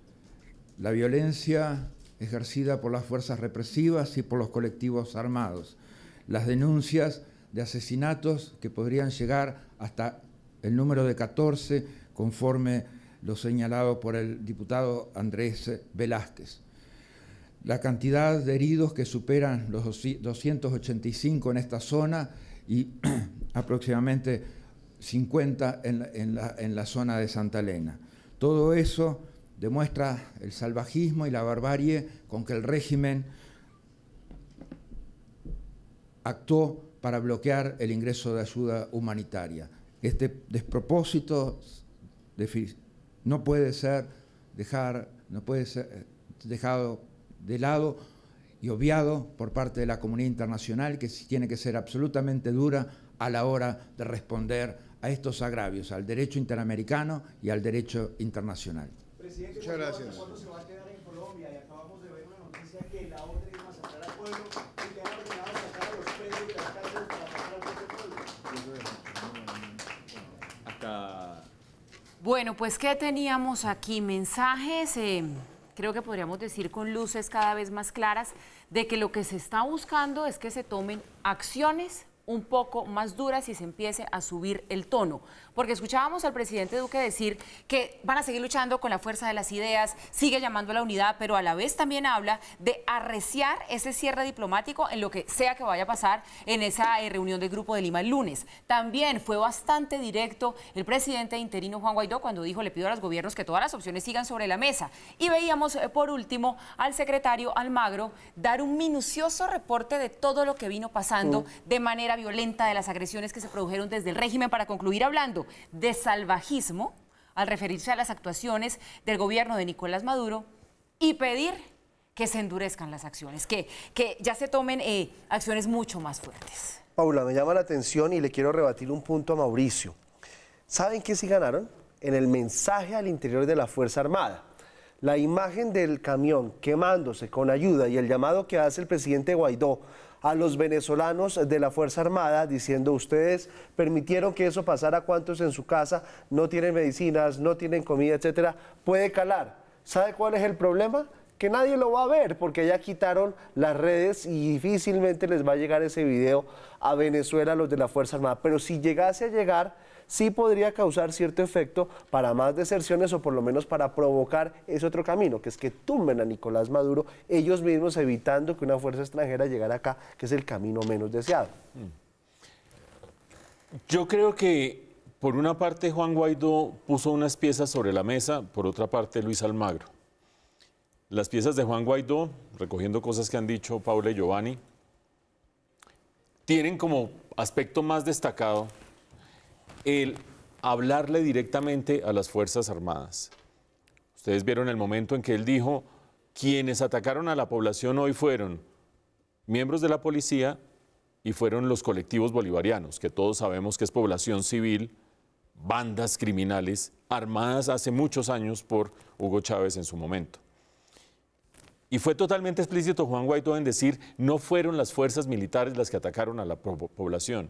la violencia ejercida por las fuerzas represivas y por los colectivos armados, las denuncias de asesinatos que podrían llegar hasta el número de 14, conforme lo señalado por el diputado Andrés Velázquez. La cantidad de heridos que superan los 285 en esta zona y aproximadamente 50 en la zona de Santa Elena. Todo eso demuestra el salvajismo y la barbarie con que el régimen actuó para bloquear el ingreso de ayuda humanitaria. Este despropósito no puede ser dejado de lado y obviado por parte de la comunidad internacional, que tiene que ser absolutamente dura a la hora de responder a estos agravios, al derecho interamericano y al derecho internacional. Presidente, muchas gracias. ¿Cuándo se va a quedar en Colombia? Y acabamos de ver una noticia que la orden es masacrar al pueblo y que han ordenado sacar a los presos de la cárcel para matar al pueblo. Bueno, pues ¿qué teníamos aquí? Mensajes, creo que podríamos decir con luces cada vez más claras, de que lo que se está buscando es que se tomen acciones un poco más duras y se empiece a subir el tono. Porque escuchábamos al presidente Duque decir que van a seguir luchando con la fuerza de las ideas, sigue llamando a la unidad, pero a la vez también habla de arreciar ese cierre diplomático en lo que sea que vaya a pasar en esa reunión del Grupo de Lima el lunes. También fue bastante directo el presidente interino Juan Guaidó cuando dijo: le pido a los gobiernos que todas las opciones sigan sobre la mesa. Y veíamos por último al secretario Almagro dar un minucioso reporte de todo lo que vino pasando de manera violenta, de las agresiones que se produjeron desde el régimen, para concluir hablando de salvajismo al referirse a las actuaciones del gobierno de Nicolás Maduro y pedir que se endurezcan las acciones, que ya se tomen acciones mucho más fuertes. Paula, me llama la atención y le quiero rebatir un punto a Mauricio. ¿Saben qué sí ganaron? En el mensaje al interior de la Fuerza Armada. La imagen del camión quemándose con ayuda y el llamado que hace el presidente Guaidó a los venezolanos de la Fuerza Armada diciendo: ustedes permitieron que eso pasara, ¿cuántos en su casa no tienen medicinas, no tienen comida, etcétera? Puede calar. ¿Sabe cuál es el problema? Que nadie lo va a ver porque ya quitaron las redes y difícilmente les va a llegar ese video a Venezuela a los de la Fuerza Armada. Pero si llegase a llegar, sí podría causar cierto efecto para más deserciones o por lo menos para provocar ese otro camino, que es que tumben a Nicolás Maduro ellos mismos, evitando que una fuerza extranjera llegara acá, que es el camino menos deseado. Yo creo que Por una parte, Juan Guaidó puso unas piezas sobre la mesa, por otra parte, Luis Almagro. Las piezas de Juan Guaidó, recogiendo cosas que han dicho Paula y Giovanni, tienen como aspecto más destacado el hablarle directamente a las Fuerzas Armadas. Ustedes vieron el momento en que él dijo, quienes atacaron a la población hoy fueron miembros de la policía y fueron los colectivos bolivarianos, que todos sabemos que es población civil, bandas criminales, armadas hace muchos años por Hugo Chávez en su momento. Y fue totalmente explícito Juan Guaidó en decir, no fueron las fuerzas militares las que atacaron a la población,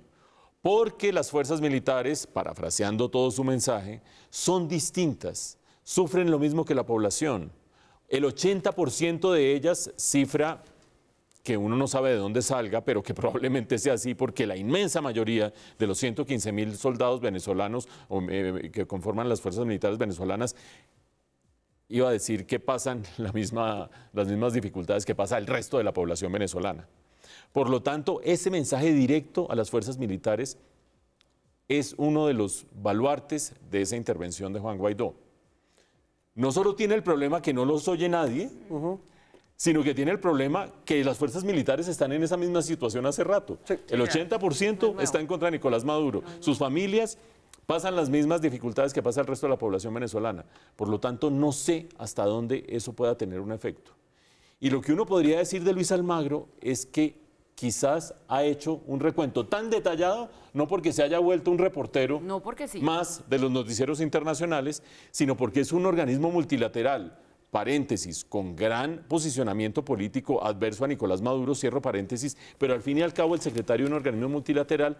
porque las fuerzas militares, parafraseando todo su mensaje, son distintas, sufren lo mismo que la población. El 80% de ellas, cifra que uno no sabe de dónde salga, pero que probablemente sea así, porque la inmensa mayoría de los 115.000 soldados venezolanos que conforman las fuerzas militares venezolanas, iba a decir que pasan las mismas dificultades que pasa el resto de la población venezolana. Por lo tanto, ese mensaje directo a las fuerzas militares es uno de los baluartes de esa intervención de Juan Guaidó. No solo tiene el problema que no los oye nadie, sino que tiene el problema que las fuerzas militares están en esa misma situación hace rato. Sí. El 80% está en contra de Nicolás Maduro. Sus familias pasan las mismas dificultades que pasa el resto de la población venezolana. Por lo tanto, no sé hasta dónde eso pueda tener un efecto. Y lo que uno podría decir de Luis Almagro es que quizás ha hecho un recuento tan detallado, no porque se haya vuelto un reportero más de los noticieros internacionales, sino porque es un organismo multilateral, paréntesis, con gran posicionamiento político adverso a Nicolás Maduro, cierro paréntesis, pero al fin y al cabo el secretario de un organismo multilateral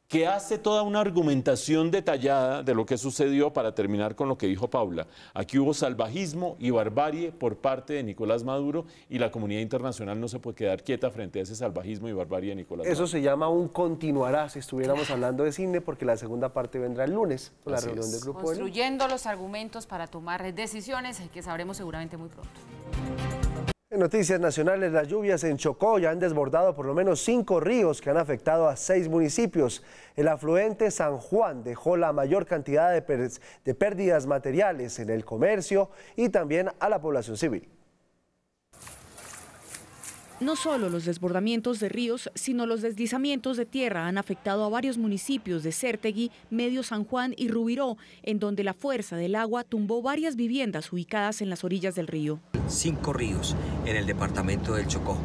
que hace toda una argumentación detallada de lo que sucedió para terminar con lo que dijo Paula. Aquí hubo salvajismo y barbarie por parte de Nicolás Maduro y la comunidad internacional no se puede quedar quieta frente a ese salvajismo y barbarie de Nicolás Maduro. Eso se llama un continuará si estuviéramos hablando de cine, porque la segunda parte vendrá el lunes, con la reunión del grupo. Construyendo los argumentos para tomar decisiones que sabremos seguramente muy pronto. En noticias nacionales, las lluvias en Chocó ya han desbordado por lo menos 5 ríos que han afectado a 6 municipios. El afluente San Juan dejó la mayor cantidad de pérdidas materiales en el comercio y también a la población civil. No solo los desbordamientos de ríos, sino los deslizamientos de tierra han afectado a varios municipios de Cértegui, Medio San Juan y Rubiró, en donde la fuerza del agua tumbó varias viviendas ubicadas en las orillas del río. 5 ríos en el departamento del Chocó.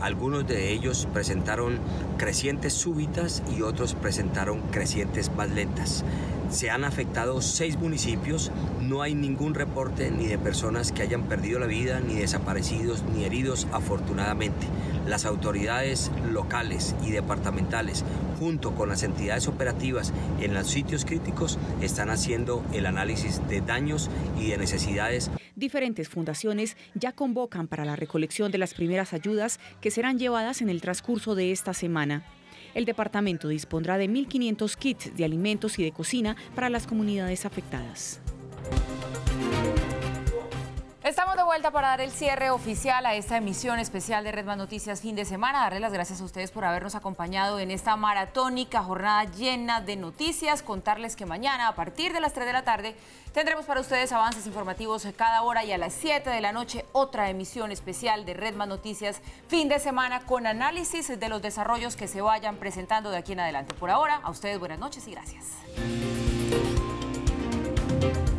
Algunos de ellos presentaron crecientes súbitas y otros presentaron crecientes más lentas. Se han afectado 6 municipios, no hay ningún reporte ni de personas que hayan perdido la vida, ni desaparecidos, ni heridos, afortunadamente. Las autoridades locales y departamentales, junto con las entidades operativas en los sitios críticos, están haciendo el análisis de daños y de necesidades. Diferentes fundaciones ya convocan para la recolección de las primeras ayudas que serán llevadas en el transcurso de esta semana. El departamento dispondrá de 1.500 kits de alimentos y de cocina para las comunidades afectadas. Estamos de vuelta para dar el cierre oficial a esta emisión especial de Red Más Noticias fin de semana. Darle las gracias a ustedes por habernos acompañado en esta maratónica jornada llena de noticias. Contarles que mañana a partir de las 3 de la tarde tendremos para ustedes avances informativos cada hora y a las 7 de la noche otra emisión especial de Red Más Noticias fin de semana con análisis de los desarrollos que se vayan presentando de aquí en adelante. Por ahora, a ustedes buenas noches y gracias.